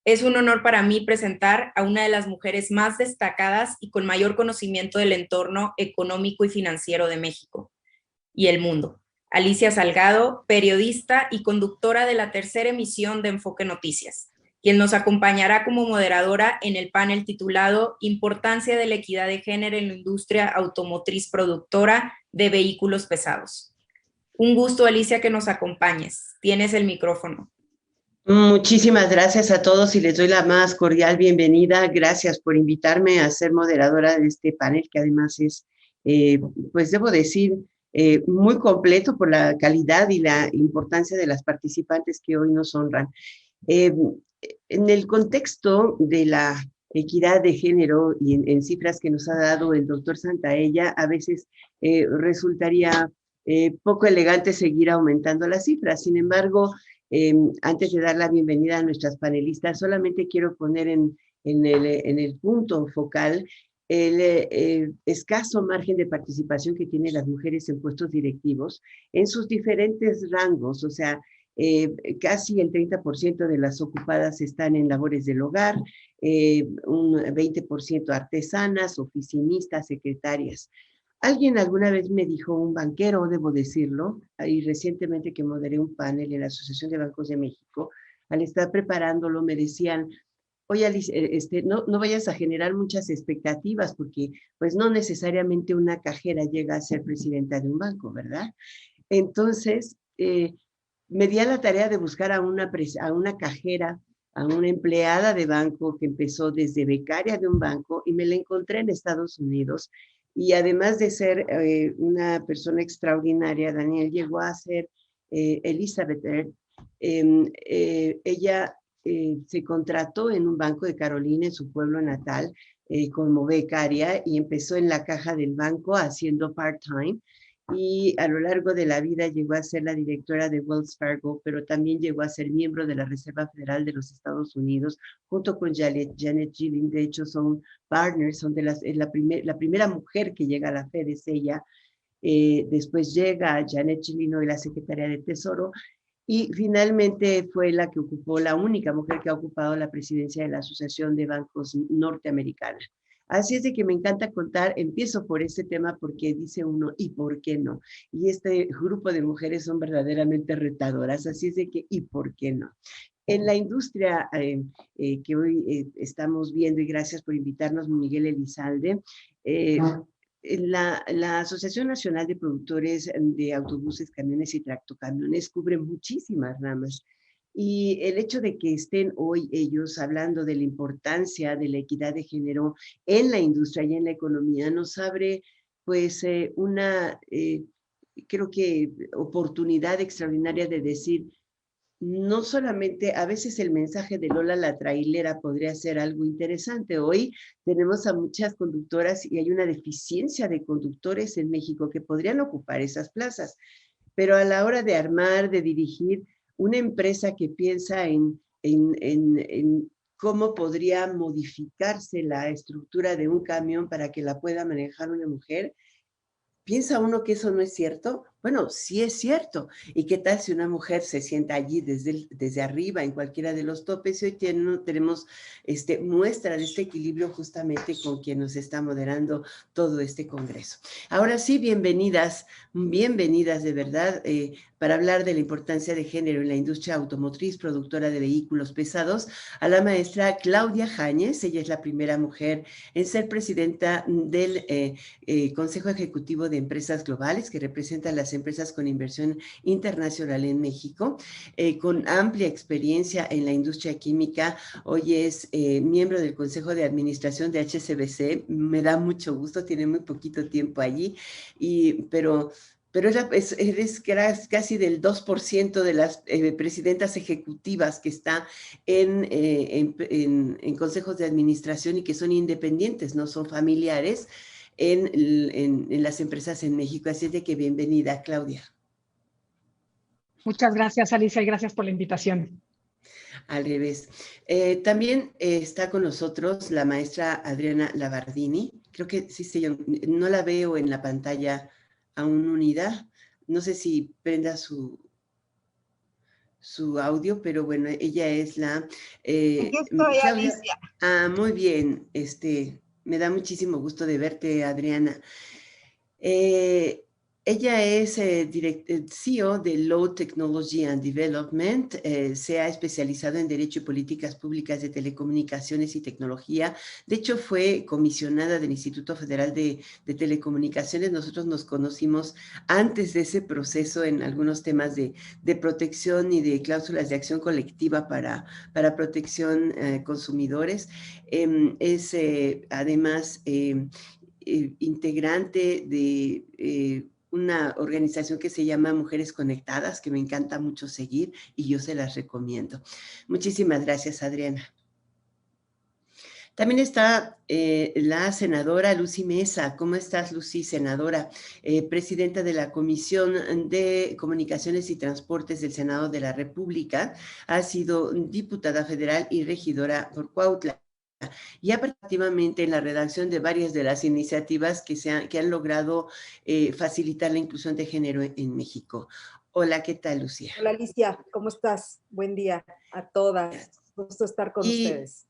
Es un honor para mí presentar a una de las mujeres más destacadas y con mayor conocimiento del entorno económico y financiero de México y el mundo. Alicia Salgado, periodista y conductora de la tercera emisión de Enfoque Noticias, quien nos acompañará como moderadora en el panel titulado Importancia de la equidad de género en la industria automotriz productora de vehículos pesados. Un gusto, Alicia, que nos acompañes. Tienes el micrófono. Muchísimas gracias a todos y les doy la más cordial bienvenida. Gracias por invitarme a ser moderadora de este panel, que además es, pues debo decir, muy completo por la calidad y la importancia de las participantes que hoy nos honran. En el contexto de la equidad de género y en cifras que nos ha dado el doctor Santaella, a veces resultaría poco elegante seguir aumentando las cifras. Sin embargo, antes de dar la bienvenida a nuestras panelistas, solamente quiero poner en el punto focal el escaso margen de participación que tienen las mujeres en puestos directivos en sus diferentes rangos. O sea, casi el 30% de las ocupadas están en labores del hogar, un 20% artesanas, oficinistas, secretarias. Alguien alguna vez me dijo, un banquero, debo decirlo, y recientemente que moderé un panel en la Asociación de Bancos de México, al estar preparándolo me decían, oye Alice, no vayas a generar muchas expectativas porque pues no necesariamente una cajera llega a ser presidenta de un banco, ¿verdad? Entonces, me di a la tarea de buscar a una cajera, a una empleada de banco que empezó desde becaria de un banco y me la encontré en Estados Unidos. Y además de ser una persona extraordinaria, Daniel llegó a ser Elizabeth Earth. Ella se contrató en un banco de Carolina, en su pueblo natal, como becaria y empezó en la caja del banco haciendo part-time y a lo largo de la vida llegó a ser la directora de Wells Fargo, pero también llegó a ser miembro de la Reserva Federal de los Estados Unidos, junto con Janet Yellen. De hecho, son partners, son de la primera mujer que llega a la Fed es ella. Después llega Janet Yellen, hoy la secretaria de Tesoro, y finalmente fue la que ocupó, la única mujer que ha ocupado la presidencia de la Asociación de Bancos Norteamericana. Así es de que me encanta contar, empiezo por este tema porque dice uno, ¿y por qué no? Y este grupo de mujeres son verdaderamente retadoras, así es de que, ¿y por qué no? En la industria que hoy estamos viendo, y gracias por invitarnos, Miguel Elizalde, la Asociación Nacional de Productores de Autobuses, Camiones y Tractocamiones cubre muchísimas ramas. Y el hecho de que estén hoy ellos hablando de la importancia de la equidad de género en la industria y en la economía nos abre pues creo que oportunidad extraordinaria de decir, no solamente, a veces el mensaje de Lola la trailera podría ser algo interesante. Hoy tenemos a muchas conductoras y hay una deficiencia de conductores en México que podrían ocupar esas plazas, pero a la hora de armar, de dirigir una empresa que piensa en cómo podría modificarse la estructura de un camión para que la pueda manejar una mujer, ¿piensa uno que eso no es cierto? Bueno, sí es cierto. ¿Y qué tal si una mujer se sienta allí desde arriba en cualquiera de los topes? Y hoy tenemos muestra de este equilibrio justamente con quien nos está moderando todo este congreso. Ahora sí, bienvenidas de verdad, para hablar de la importancia de género en la industria automotriz, productora de vehículos pesados, a la maestra Claudia Jáñez. Ella es la primera mujer en ser presidenta del Consejo Ejecutivo de Empresas Globales, que representa a las empresas con inversión internacional en México, con amplia experiencia en la industria química. Hoy es miembro del Consejo de Administración de HSBC. Me da mucho gusto, tiene muy poquito tiempo allí, pero eres casi del 2% de las presidentas ejecutivas que está en consejos de administración y que son independientes, no son familiares en las empresas en México. Así es de que bienvenida, Claudia. Muchas gracias, Alicia, y gracias por la invitación. Al revés. También está con nosotros la maestra Adriana Labardini. Creo que sí, no la veo en la pantalla aún unida. No sé si prenda su su audio, pero bueno, ella es la... Aquí estoy, Claudia. Alicia. Muy bien, me da muchísimo gusto de verte, Adriana. Ella es CEO de Low Technology and Development, se ha especializado en Derecho y Políticas Públicas de Telecomunicaciones y Tecnología. De hecho, fue comisionada del Instituto Federal de Telecomunicaciones. Nosotros nos conocimos antes de ese proceso en algunos temas de protección y de cláusulas de acción colectiva para protección consumidores. Es además... integrante de una organización que se llama Mujeres Conectadas, que me encanta mucho seguir y yo se las recomiendo. Muchísimas gracias, Adriana. También está la senadora Lucy Mesa. ¿Cómo estás, Lucy, senadora? Presidenta de la Comisión de Comunicaciones y Transportes del Senado de la República. Ha sido diputada federal y regidora por Cuautla. Y ha participado activamente en la redacción de varias de las iniciativas que han logrado facilitar la inclusión de género en México. Hola, ¿qué tal, Lucía? Hola, Alicia, ¿cómo estás? Buen día a todas. Gusto estar con ustedes.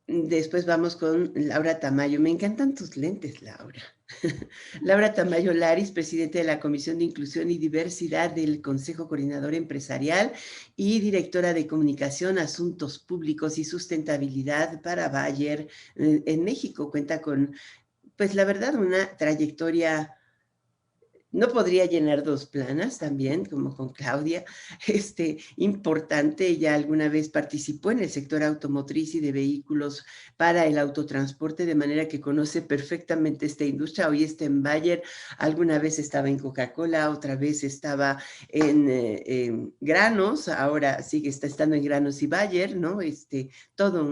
Después vamos con Laura Tamayo. Me encantan tus lentes, Laura. Laura Tamayo Laris, presidente de la Comisión de Inclusión y Diversidad del Consejo Coordinador Empresarial y directora de Comunicación, Asuntos Públicos y Sustentabilidad para Bayer en México. Cuenta con, pues la verdad, una trayectoria... No podría llenar 2 planas también, como con Claudia, importante. Ella alguna vez participó en el sector automotriz y de vehículos para el autotransporte, de manera que conoce perfectamente esta industria. Hoy está en Bayer, alguna vez estaba en Coca-Cola, otra vez estaba en Granos, ahora está estando en Granos y Bayer, ¿no? Todo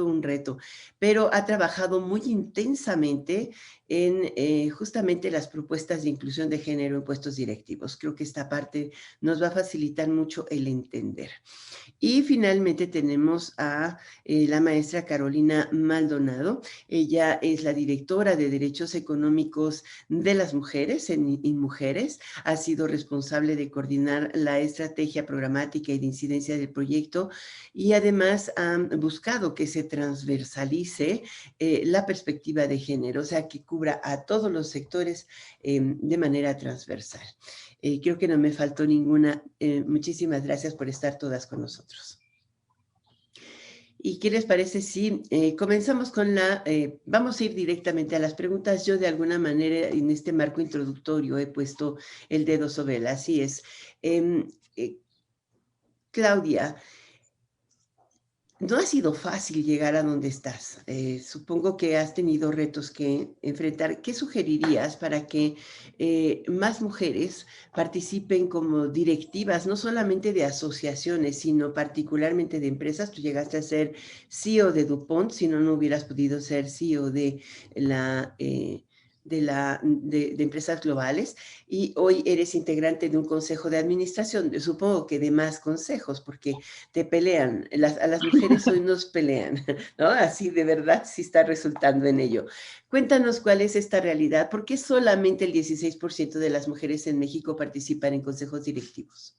un reto. Pero ha trabajado muy intensamente en justamente las propuestas de inclusión de género en puestos directivos. Creo que esta parte nos va a facilitar mucho el entender. Y finalmente tenemos a la maestra Carolina Maldonado. Ella es la directora de Derechos Económicos de las Mujeres en Mujeres. Ha sido responsable de coordinar la estrategia programática y de incidencia del proyecto y además ha buscado que se transversalice la perspectiva de género, o sea, que cubra a todos los sectores de manera transversal. Creo que no me faltó ninguna. Muchísimas gracias por estar todas con nosotros. ¿Y qué les parece si comenzamos con vamos a ir directamente a las preguntas? Yo de alguna manera en este marco introductorio he puesto el dedo sobre él, así es. Claudia, no ha sido fácil llegar a donde estás. Supongo que has tenido retos que enfrentar. ¿Qué sugerirías para que más mujeres participen como directivas, no solamente de asociaciones, sino particularmente de empresas? Tú llegaste a ser CEO de DuPont, si no, no hubieras podido ser CEO de empresas globales, y hoy eres integrante de un consejo de administración, supongo que de más consejos, porque te pelean, a las mujeres hoy nos pelean, ¿no? Así de verdad sí está resultando en ello. Cuéntanos cuál es esta realidad, ¿por qué solamente el 16% de las mujeres en México participan en consejos directivos?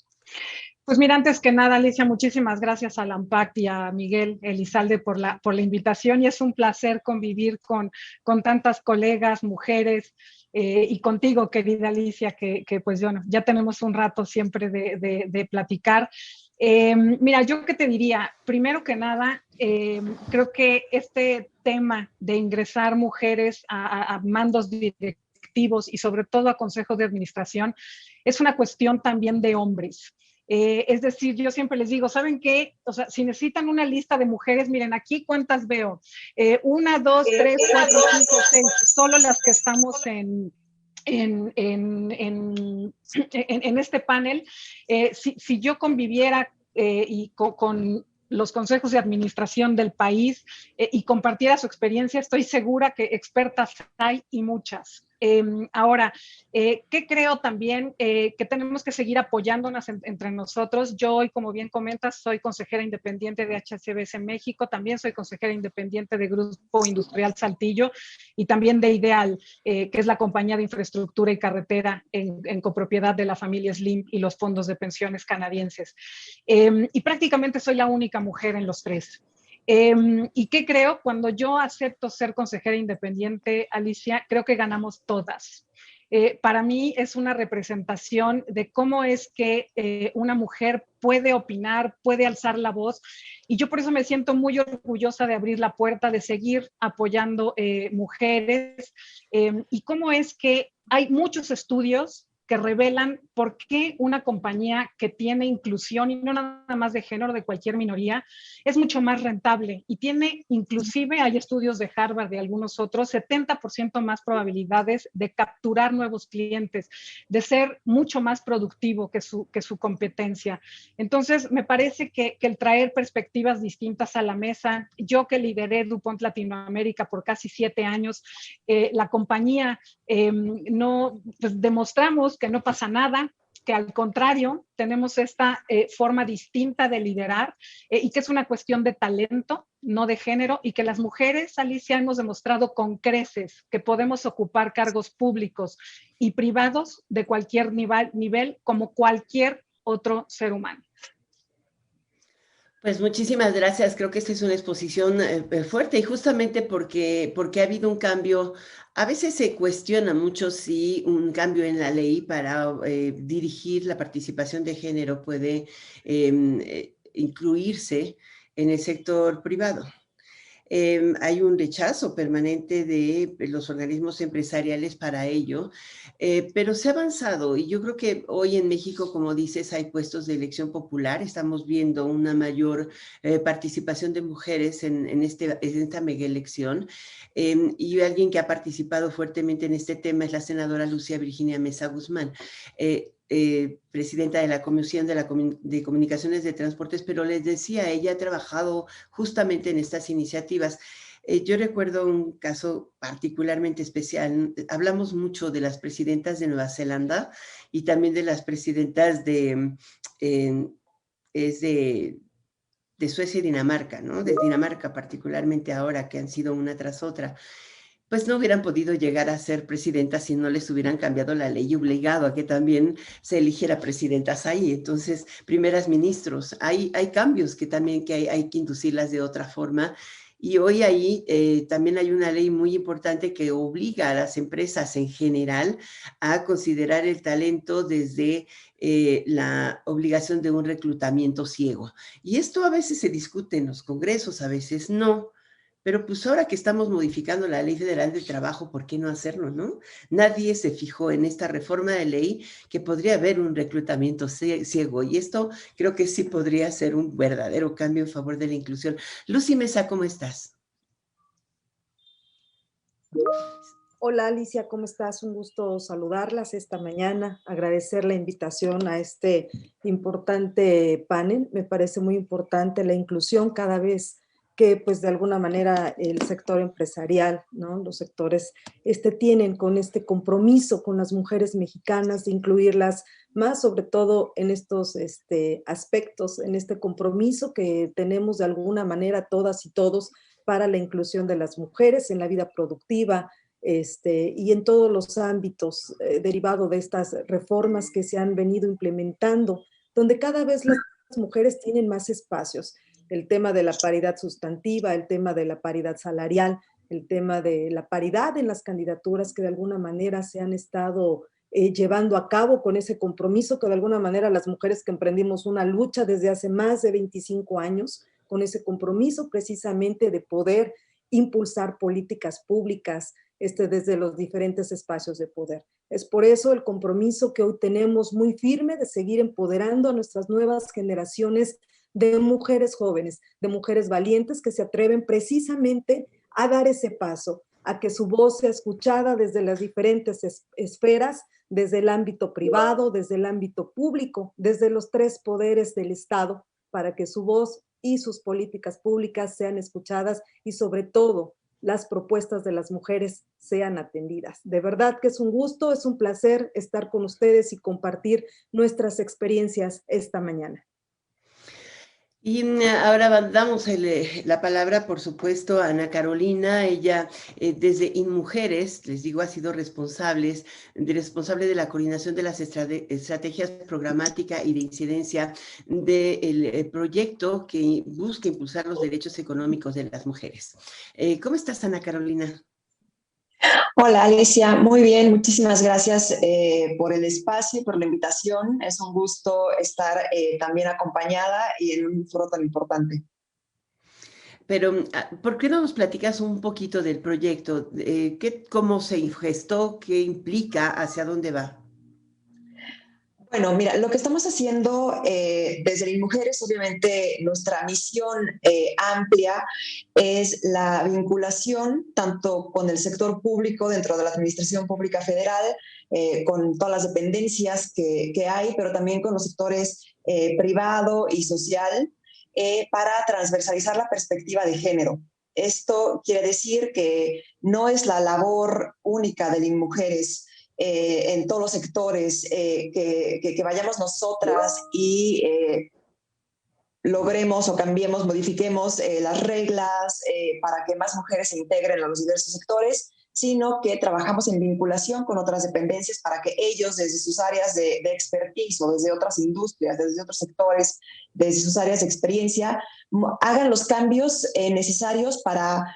Pues mira, antes que nada, Alicia, muchísimas gracias a Lampact y a Miguel Elizalde por la invitación, y es un placer convivir con tantas colegas, mujeres, y contigo, querida Alicia, que pues bueno, ya tenemos un rato siempre de platicar. Mira, yo qué te diría, primero que nada, creo que este tema de ingresar mujeres a mandos directivos y sobre todo a consejos de administración es una cuestión también de hombres. Es decir, yo siempre les digo, ¿saben qué? O sea, si necesitan una lista de mujeres, miren, aquí cuántas veo. 1, 2, 3, 4, 5, 6, solo las que estamos en este panel. Si yo conviviera y con los consejos de administración del país y compartiera su experiencia, estoy segura que expertas hay y muchas. Ahora, ¿qué creo también? Que tenemos que seguir apoyándonos entre nosotros. Yo hoy, como bien comentas, soy consejera independiente de HCBC en México, también soy consejera independiente de Grupo Industrial Saltillo y también de Ideal, que es la compañía de infraestructura y carretera en copropiedad de la familia Slim y los fondos de pensiones canadienses. Y prácticamente soy la única mujer en los tres. ¿Y qué creo? Cuando yo acepto ser consejera independiente, Alicia, creo que ganamos todas. Para mí es una representación de cómo es que una mujer puede opinar, puede alzar la voz, y yo por eso me siento muy orgullosa de abrir la puerta, de seguir apoyando mujeres, y cómo es que hay muchos estudios que revelan por qué una compañía que tiene inclusión, y no nada más de género, de cualquier minoría, es mucho más rentable y tiene, inclusive hay estudios de Harvard, de algunos otros, 70% más probabilidades de capturar nuevos clientes, de ser mucho más productivo que su competencia. Entonces, me parece que el traer perspectivas distintas a la mesa, yo que lideré DuPont Latinoamérica por casi 7 años, la compañía no, pues demostramos que no pasa nada, que al contrario, tenemos esta forma distinta de liderar y que es una cuestión de talento, no de género, y que las mujeres, Alicia, hemos demostrado con creces que podemos ocupar cargos públicos y privados de cualquier nivel como cualquier otro ser humano. Pues muchísimas gracias. Creo que esta es una exposición fuerte y justamente porque ha habido un cambio. A veces se cuestiona mucho si un cambio en la ley para dirigir la participación de género puede incluirse en el sector privado. Hay un rechazo permanente de los organismos empresariales para ello, pero se ha avanzado y yo creo que hoy en México, como dices, hay puestos de elección popular, estamos viendo una mayor participación de mujeres en esta mega elección, y alguien que ha participado fuertemente en este tema es la senadora Lucía Virginia Mesa Guzmán. Presidenta de la Comisión de Comunicaciones de Transportes, pero les decía, ella ha trabajado justamente en estas iniciativas. Yo recuerdo un caso particularmente especial. Hablamos mucho de las presidentas de Nueva Zelanda y también de las presidentas de Suecia y Dinamarca, ¿no? De Dinamarca particularmente ahora, que han sido una tras otra. Pues no hubieran podido llegar a ser presidentas si no les hubieran cambiado la ley y obligado a que también se eligiera presidentas ahí. Entonces, primeras ministros, hay cambios que también hay que inducirlas de otra forma. Y hoy ahí también hay una ley muy importante que obliga a las empresas en general a considerar el talento desde la obligación de un reclutamiento ciego. Y esto a veces se discute en los congresos, a veces no. Pero pues ahora que estamos modificando la Ley Federal del Trabajo, ¿por qué no hacerlo, no? Nadie se fijó en esta reforma de ley que podría haber un reclutamiento ciego y esto creo que sí podría ser un verdadero cambio en favor de la inclusión. Lucy Mesa, ¿cómo estás? Hola Alicia, ¿cómo estás? Un gusto saludarlas esta mañana, agradecer la invitación a este importante panel. Me parece muy importante la inclusión cada vez que pues de alguna manera el sector empresarial, ¿no? Los sectores tienen con este compromiso con las mujeres mexicanas de incluirlas más, sobre todo en estos aspectos, en este compromiso que tenemos de alguna manera todas y todos para la inclusión de las mujeres en la vida productiva, y en todos los ámbitos derivados de estas reformas que se han venido implementando, donde cada vez las mujeres tienen más espacios. El tema de la paridad sustantiva, el tema de la paridad salarial, el tema de la paridad en las candidaturas que de alguna manera se han estado llevando a cabo con ese compromiso que de alguna manera las mujeres que emprendimos una lucha desde hace más de 25 años, con ese compromiso precisamente de poder impulsar políticas públicas desde los diferentes espacios de poder. Es por eso el compromiso que hoy tenemos muy firme de seguir empoderando a nuestras nuevas generaciones de mujeres jóvenes, de mujeres valientes que se atreven precisamente a dar ese paso, a que su voz sea escuchada desde las diferentes esferas, desde el ámbito privado, desde el ámbito público, desde los 3 poderes del Estado, para que su voz y sus políticas públicas sean escuchadas y sobre todo las propuestas de las mujeres sean atendidas. De verdad que es un gusto, es un placer estar con ustedes y compartir nuestras experiencias esta mañana. Y ahora damos la palabra, por supuesto, a Ana Carolina. Ella, desde InMujeres, les digo, ha sido responsable de la coordinación de las estrategias programática y de incidencia del proyecto que busca impulsar los derechos económicos de las mujeres. ¿Cómo estás, Ana Carolina? Hola Alicia, muy bien, muchísimas gracias por el espacio, por la invitación. Es un gusto estar también acompañada y en un foro tan importante. Pero, ¿por qué no nos platicas un poquito del proyecto? ¿Cómo se gestó? ¿Qué implica? ¿Hacia dónde va? Bueno, mira, lo que estamos haciendo desde InMujeres, obviamente nuestra misión amplia es la vinculación tanto con el sector público dentro de la Administración Pública Federal, con todas las dependencias que hay, pero también con los sectores privado y social, para transversalizar la perspectiva de género. Esto quiere decir que no es la labor única de InMujeres en todos los sectores, que vayamos nosotras y logremos o cambiemos, modifiquemos las reglas para que más mujeres se integren a los diversos sectores, sino que trabajamos en vinculación con otras dependencias para que ellos, desde sus áreas de expertise o desde otras industrias, desde otros sectores, desde sus áreas de experiencia, hagan los cambios necesarios para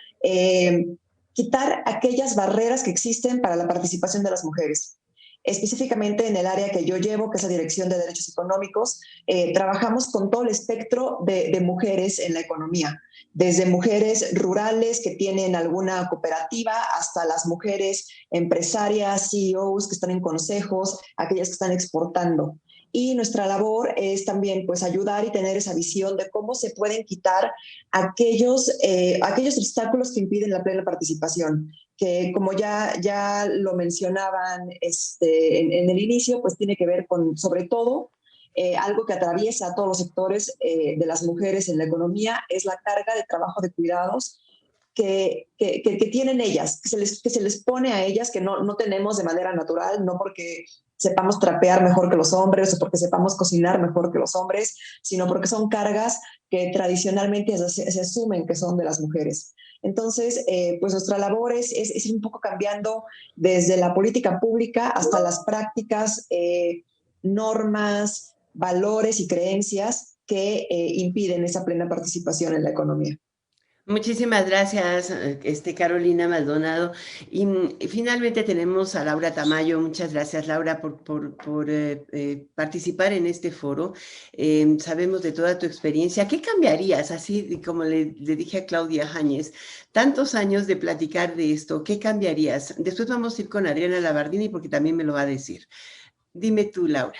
quitar aquellas barreras que existen para la participación de las mujeres. Específicamente en el área que yo llevo, que es la Dirección de Derechos Económicos, trabajamos con todo el espectro de mujeres en la economía, desde mujeres rurales que tienen alguna cooperativa hasta las mujeres empresarias, CEOs que están en consejos, aquellas que están exportando. Y nuestra labor es también pues, ayudar y tener esa visión de cómo se pueden quitar aquellos obstáculos que impiden la plena participación, que como ya lo mencionaban en el inicio, pues tiene que ver con, sobre todo, algo que atraviesa a todos los sectores de las mujeres en la economía, es la carga de trabajo de cuidados que tienen ellas, que se les pone a ellas, que no tenemos de manera natural, no porque sepamos trapear mejor que los hombres o porque sepamos cocinar mejor que los hombres, sino porque son cargas que tradicionalmente se asumen que son de las mujeres. Entonces, pues nuestra labor es ir un poco cambiando desde la política pública hasta las prácticas, normas, valores y creencias que impiden esa plena participación en la economía. Muchísimas gracias, Carolina Maldonado. Y finalmente tenemos a Laura Tamayo. Muchas gracias, Laura, por participar en este foro. Sabemos de toda tu experiencia. ¿Qué cambiarías? Así como le dije a Claudia Jáñez, tantos años de platicar de esto, ¿qué cambiarías? Después vamos a ir con Adriana Labardini porque también me lo va a decir. Dime tú, Laura.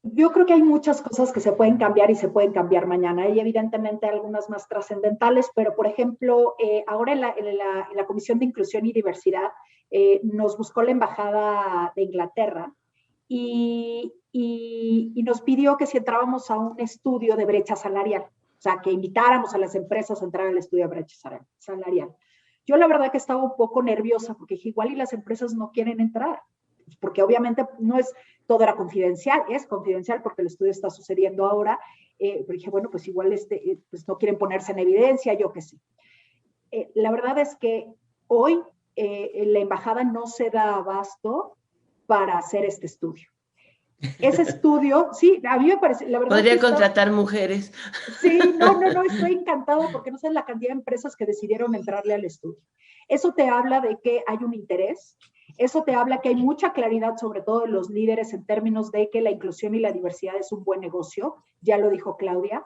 Yo creo que hay muchas cosas que se pueden cambiar y se pueden cambiar mañana. Hay evidentemente algunas más trascendentales, pero por ejemplo, ahora en la Comisión de Inclusión y Diversidad nos buscó la Embajada de Inglaterra y nos pidió que si entrábamos a un estudio de brecha salarial, o sea, que invitáramos a las empresas a entrar al estudio de brecha salarial. Yo la verdad que estaba un poco nerviosa porque igual y las empresas no quieren entrar, porque obviamente no es, todo era confidencial, es confidencial porque el estudio está sucediendo ahora, pero dije, bueno, pues igual pues no quieren ponerse en evidencia, yo qué sé. La verdad es que hoy la embajada no se da abasto para hacer este estudio. Ese estudio, sí, a mí me parece, la verdad. Podría contratar mujeres. Sí, no, estoy encantada porque no sé la cantidad de empresas que decidieron entrarle al estudio. Eso te habla de que hay un interés, eso te habla que hay mucha claridad, sobre todo de los líderes, en términos de que la inclusión y la diversidad es un buen negocio, ya lo dijo Claudia,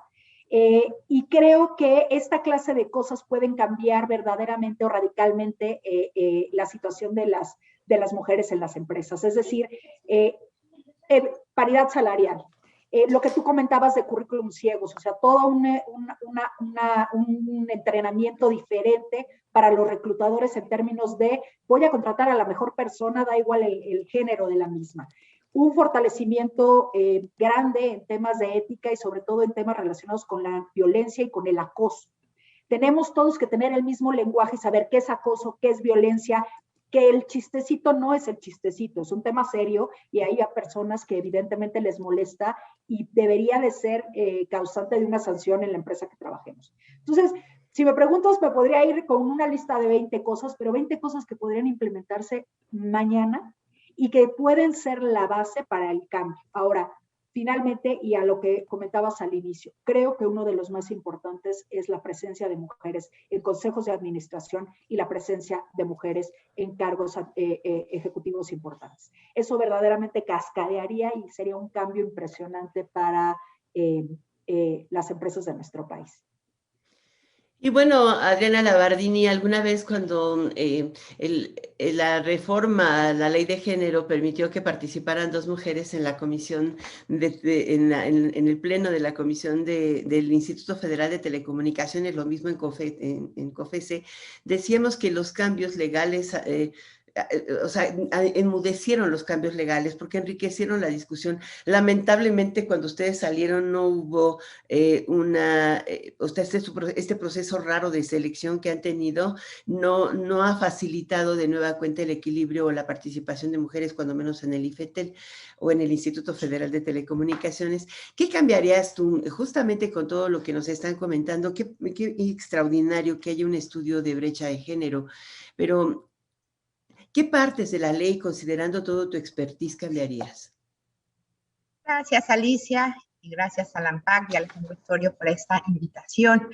y creo que esta clase de cosas pueden cambiar verdaderamente o radicalmente la situación de las mujeres en las empresas. Es decir, paridad salarial. Lo que tú comentabas de currículum ciegos, o sea, todo un entrenamiento diferente para los reclutadores en términos de voy a contratar a la mejor persona, da igual el género de la misma. Un fortalecimiento grande en temas de ética y sobre todo en temas relacionados con la violencia y con el acoso. Tenemos todos que tener el mismo lenguaje y saber qué es acoso, qué es violencia, que el chistecito no es el chistecito, es un tema serio y hay a personas que evidentemente les molesta y debería de ser causante de una sanción en la empresa que trabajemos. Entonces, si me preguntas, me podría ir con una lista de 20 cosas, pero 20 cosas que podrían implementarse mañana y que pueden ser la base para el cambio. Ahora, finalmente, y a lo que comentabas al inicio, creo que uno de los más importantes es la presencia de mujeres en consejos de administración y la presencia de mujeres en cargos ejecutivos importantes. Eso verdaderamente cascadearía y sería un cambio impresionante para las empresas de nuestro país. Y bueno, Adriana Labardini, alguna vez cuando la reforma a la ley de género permitió que participaran 2 mujeres en la comisión, en el pleno de la comisión del Instituto Federal de Telecomunicaciones, lo mismo en COFESE, decíamos que los cambios legales o sea, enmudecieron los cambios legales porque enriquecieron la discusión. Lamentablemente, cuando ustedes salieron no hubo este proceso raro de selección que han tenido, no ha facilitado de nueva cuenta el equilibrio o la participación de mujeres, cuando menos en el IFETEL o en el Instituto Federal de Telecomunicaciones. ¿Qué cambiarías tú, justamente con todo lo que nos están comentando? Qué extraordinario que haya un estudio de brecha de género, pero ¿qué partes de la ley, considerando todo tu expertise, cambiarías? Gracias, Alicia, y gracias a la ANPAC y al Consultorio por esta invitación.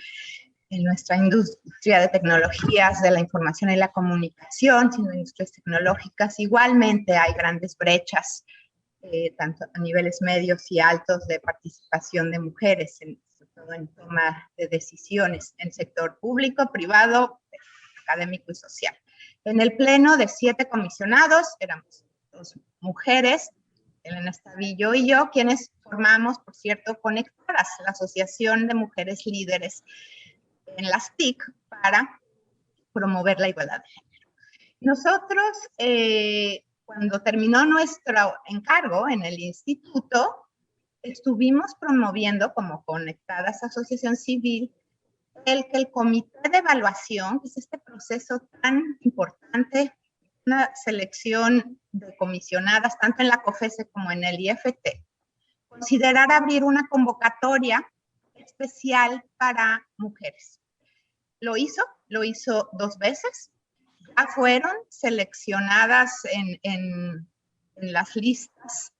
En nuestra industria de tecnologías de la información y la comunicación, sino industrias tecnológicas, igualmente hay grandes brechas, tanto a niveles medios y altos de participación de mujeres, sobre todo en toma de decisiones en sector público, privado, académico y social. En el pleno de 7 comisionados, éramos 2 mujeres, Elena Estavillo y yo, quienes formamos, por cierto, Conectoras, la Asociación de Mujeres Líderes en las TIC, para promover la igualdad de género. Nosotros, cuando terminó nuestro encargo en el instituto, estuvimos promoviendo como Conectadas Asociación Civil el que el comité de evaluación, que es este proceso tan importante, una selección de comisionadas, tanto en la COFESE como en el IFT, considerar abrir una convocatoria especial para mujeres. Lo hizo 2 veces, ya fueron seleccionadas en las listas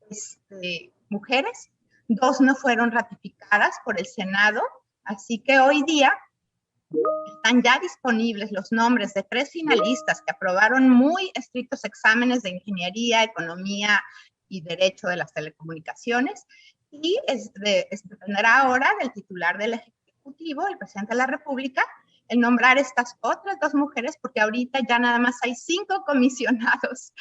mujeres, 2 no fueron ratificadas por el Senado, así que hoy día están ya disponibles los nombres de 3 finalistas que aprobaron muy estrictos exámenes de ingeniería, economía y derecho de las telecomunicaciones, y dependerá ahora del titular del Ejecutivo, el presidente de la República, el nombrar estas otras 2 mujeres, porque ahorita ya nada más hay 5 comisionados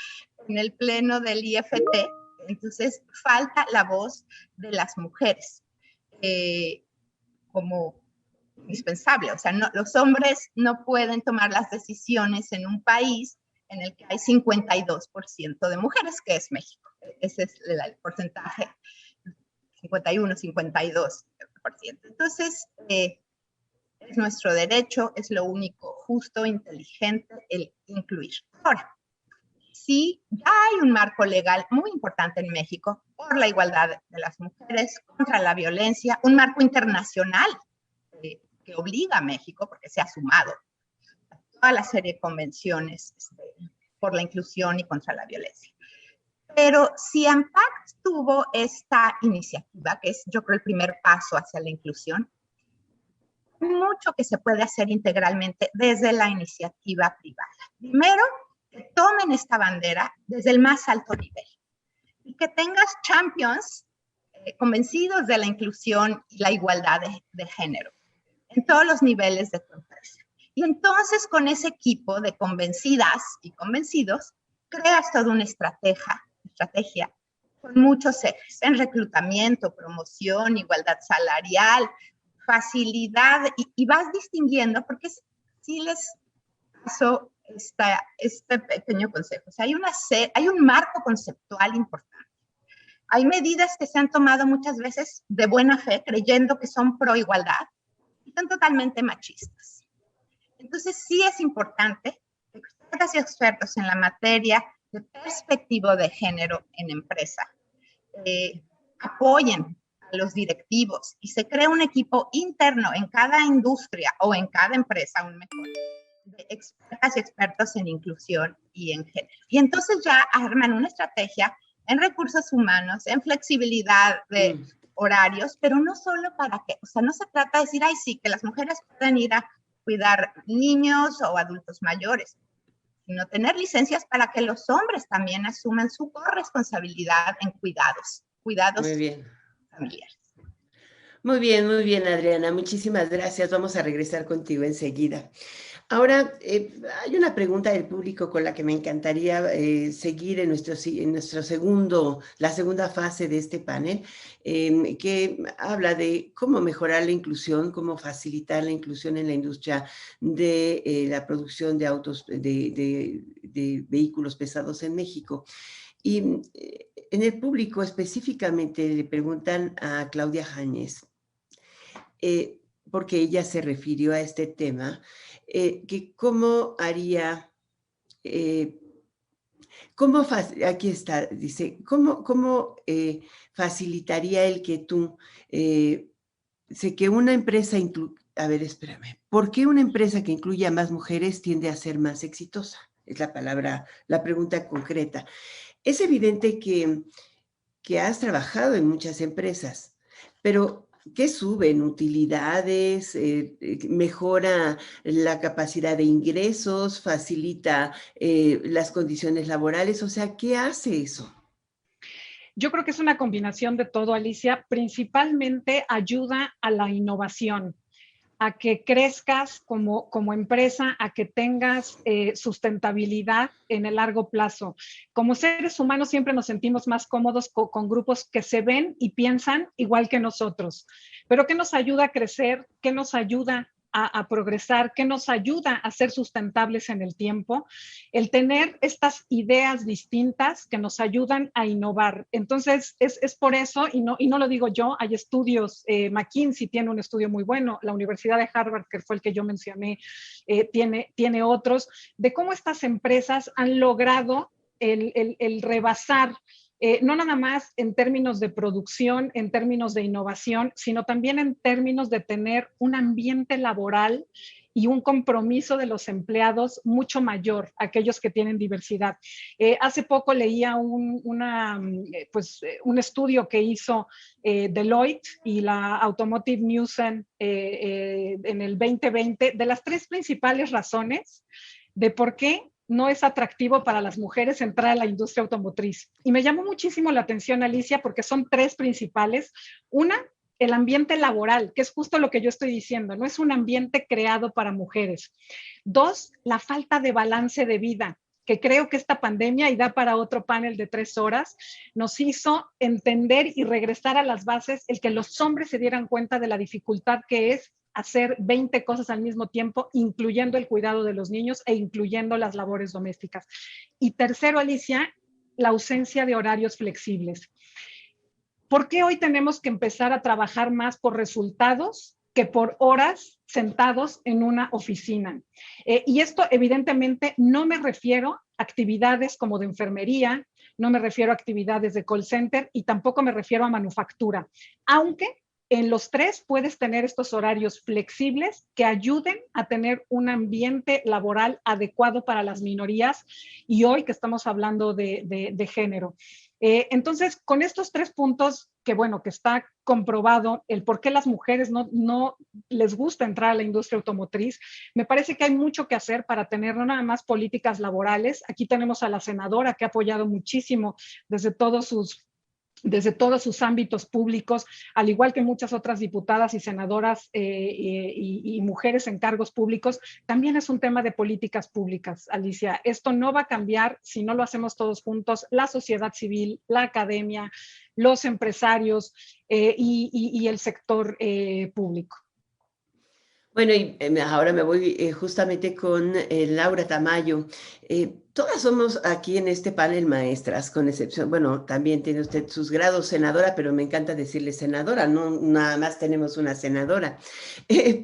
en el pleno del IFT, entonces falta la voz de las mujeres como indispensable. O sea, los hombres no pueden tomar las decisiones en un país en el que hay 52% de mujeres, que es México. Ese es el porcentaje, 51, 52%. Entonces, es nuestro derecho, es lo único justo, inteligente, el incluir. Ahora, sí, ya hay un marco legal muy importante en México por la igualdad de las mujeres, contra la violencia, un marco internacional que obliga a México, porque se ha sumado a toda la serie de convenciones por la inclusión y contra la violencia. Pero si ANPAC tuvo esta iniciativa, que es yo creo el primer paso hacia la inclusión, hay mucho que se puede hacer integralmente desde la iniciativa privada. Primero, que tomen esta bandera desde el más alto nivel y que tengas champions convencidos de la inclusión y la igualdad de género en todos los niveles de tu empresa. Y entonces con ese equipo de convencidas y convencidos, creas toda una estrategia con muchos ejes, en reclutamiento, promoción, igualdad salarial, facilidad, y vas distinguiendo, porque sí les paso este pequeño consejo. O sea, hay un marco conceptual importante. Hay medidas que se han tomado muchas veces de buena fe, creyendo que son pro igualdad, y son totalmente machistas. Entonces sí es importante que expertas y expertos en la materia de perspectiva de género en empresa apoyen a los directivos y se crea un equipo interno en cada industria o en cada empresa, aún mejor, de expertas y expertos en inclusión y en género. Y entonces ya arman una estrategia en recursos humanos, en flexibilidad de horarios, pero no solo para que, o sea, no se trata de decir, ay, sí, que las mujeres pueden ir a cuidar niños o adultos mayores, sino tener licencias para que los hombres también asuman su corresponsabilidad en cuidados Muy bien. familiares. Muy bien, Adriana. Muchísimas gracias. Vamos a regresar contigo enseguida. Ahora, hay una pregunta del público con la que me encantaría seguir en la segunda fase de este panel, que habla de cómo mejorar la inclusión, cómo facilitar la inclusión en la industria de la producción de autos, de vehículos pesados en México. Y en el público específicamente le preguntan a Claudia Jáñez, porque ella se refirió a este tema, que cómo haría, aquí está, dice, cómo facilitaría el que tú, que una empresa, a ver, espérame, ¿por qué una empresa que incluya a más mujeres tiende a ser más exitosa? Es la pregunta concreta. Es evidente que has trabajado en muchas empresas, pero ¿qué suben? ¿Utilidades? ¿Mejora la capacidad de ingresos? ¿Facilita las condiciones laborales? O sea, ¿qué hace eso? Yo creo que es una combinación de todo, Alicia. Principalmente ayuda a la innovación, a que crezcas como empresa, a que tengas sustentabilidad en el largo plazo. Como seres humanos siempre nos sentimos más cómodos con grupos que se ven y piensan igual que nosotros. Pero ¿qué nos ayuda a crecer? ¿Qué nos ayuda a progresar? ¿Qué nos ayuda a ser sustentables en el tiempo? El tener estas ideas distintas que nos ayudan a innovar. Entonces, es por eso, y no lo digo yo, hay estudios, McKinsey tiene un estudio muy bueno, la Universidad de Harvard, que fue el que yo mencioné, tiene otros, de cómo estas empresas han logrado el rebasar, no nada más en términos de producción, en términos de innovación, sino también en términos de tener un ambiente laboral y un compromiso de los empleados mucho mayor, aquellos que tienen diversidad. Hace poco leía un estudio que hizo Deloitte y la Automotive News en el 2020 de las 3 principales razones de por qué no es atractivo para las mujeres entrar a la industria automotriz. Y me llamó muchísimo la atención, Alicia, porque son 3 principales. Una, el ambiente laboral, que es justo lo que yo estoy diciendo, no es un ambiente creado para mujeres. 2, la falta de balance de vida, que creo que esta pandemia, y da para otro panel de 3 horas, nos hizo entender y regresar a las bases, el que los hombres se dieran cuenta de la dificultad que es hacer 20 cosas al mismo tiempo, incluyendo el cuidado de los niños e incluyendo las labores domésticas. Y tercero, Alicia, la ausencia de horarios flexibles. ¿Por qué hoy tenemos que empezar a trabajar más por resultados que por horas sentados en una oficina? Y esto evidentemente no me refiero a actividades como de enfermería, no me refiero a actividades de call center y tampoco me refiero a manufactura, aunque en los 3 puedes tener estos horarios flexibles que ayuden a tener un ambiente laboral adecuado para las minorías y hoy que estamos hablando de género. Entonces, con estos 3 puntos, que bueno, que está comprobado el por qué las mujeres no les gusta entrar a la industria automotriz, me parece que hay mucho que hacer para tener no nada más políticas laborales. Aquí tenemos a la senadora que ha apoyado muchísimo desde todos sus ámbitos públicos, al igual que muchas otras diputadas y senadoras y mujeres en cargos públicos, también es un tema de políticas públicas, Alicia. Esto no va a cambiar si no lo hacemos todos juntos, la sociedad civil, la academia, los empresarios y el sector público. Bueno, y ahora me voy justamente con Laura Tamayo. Todas somos aquí en este panel maestras, con excepción, bueno, también tiene usted sus grados senadora, pero me encanta decirle senadora, no nada más tenemos una senadora,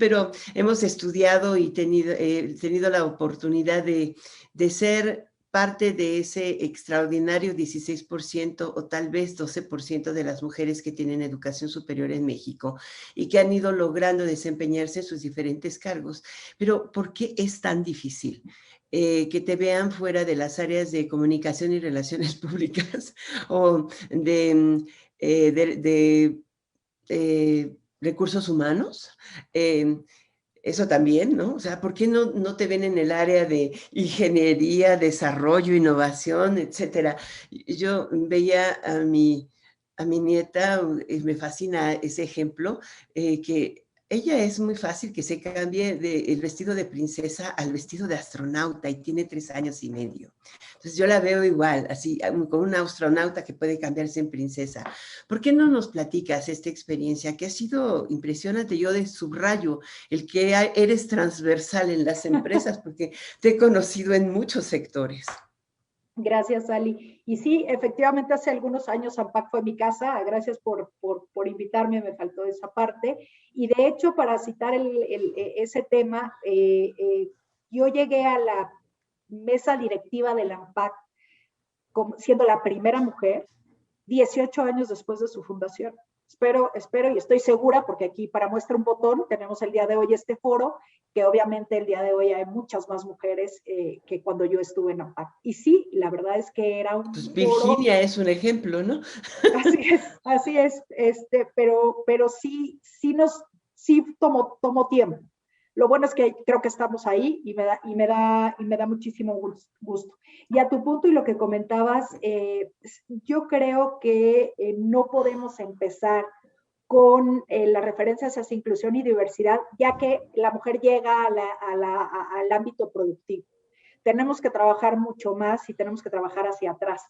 pero hemos estudiado y tenido la oportunidad de ser parte de ese extraordinario 16% o tal vez 12% de las mujeres que tienen educación superior en México y que han ido logrando desempeñarse en sus diferentes cargos. Pero ¿por qué es tan difícil que te vean fuera de las áreas de comunicación y relaciones públicas o de recursos humanos? Eso también, ¿no? O sea, ¿por qué no te ven en el área de ingeniería, desarrollo, innovación, etcétera? Yo veía a mi nieta, me fascina ese ejemplo, que ella es muy fácil que se cambie del vestido de princesa al vestido de astronauta y tiene 3 años y medio. Entonces yo la veo igual, así, con una astronauta que puede cambiarse en princesa. ¿Por qué no nos platicas esta experiencia que ha sido impresionante? Yo de subrayo el que eres transversal en las empresas porque te he conocido en muchos sectores. Gracias, Ali. Y sí, efectivamente, hace algunos años AMPAC fue mi casa. Gracias por invitarme, me faltó esa parte. Y de hecho, para citar ese tema, yo llegué a la mesa directiva de la AMPAC siendo la primera mujer 18 años después de su fundación. Espero y estoy segura, porque aquí para muestra un botón tenemos el día de hoy este foro, que obviamente el día de hoy hay muchas más mujeres que cuando yo estuve en AMPAC. Y sí, la verdad es que era un Pues foro. Virginia es un ejemplo, ¿no? Así es, pero sí tomó tiempo. Lo bueno es que creo que estamos ahí y me da muchísimo gusto. Y a tu punto y lo que comentabas, yo creo que no podemos empezar con las referencias hacia inclusión y diversidad, ya que la mujer llega al ámbito productivo. Tenemos que trabajar mucho más y tenemos que trabajar hacia atrás.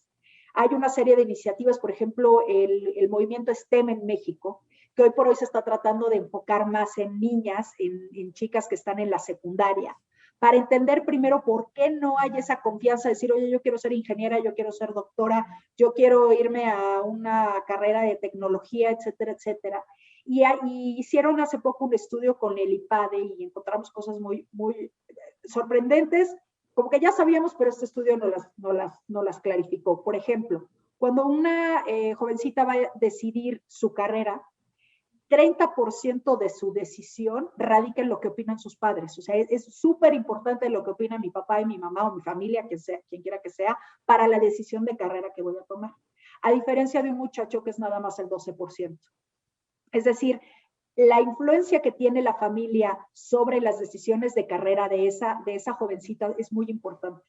Hay una serie de iniciativas, por ejemplo, el movimiento STEM en México, que hoy por hoy se está tratando de enfocar más en niñas, en chicas que están en la secundaria, para entender primero por qué no hay esa confianza de decir, oye, yo quiero ser ingeniera, yo quiero ser doctora, yo quiero irme a una carrera de tecnología, etcétera, etcétera. Y hicieron hace poco un estudio con el IPADE y encontramos cosas muy, muy sorprendentes, como que ya sabíamos, pero este estudio no las clarificó. Por ejemplo, cuando una jovencita va a decidir su carrera, 30% de su decisión radica en lo que opinan sus padres. O sea, es súper importante lo que opina mi papá y mi mamá o mi familia, quien quiera que sea, para la decisión de carrera que voy a tomar. A diferencia de un muchacho que es nada más el 12%. Es decir, la influencia que tiene la familia sobre las decisiones de carrera de esa jovencita es muy importante.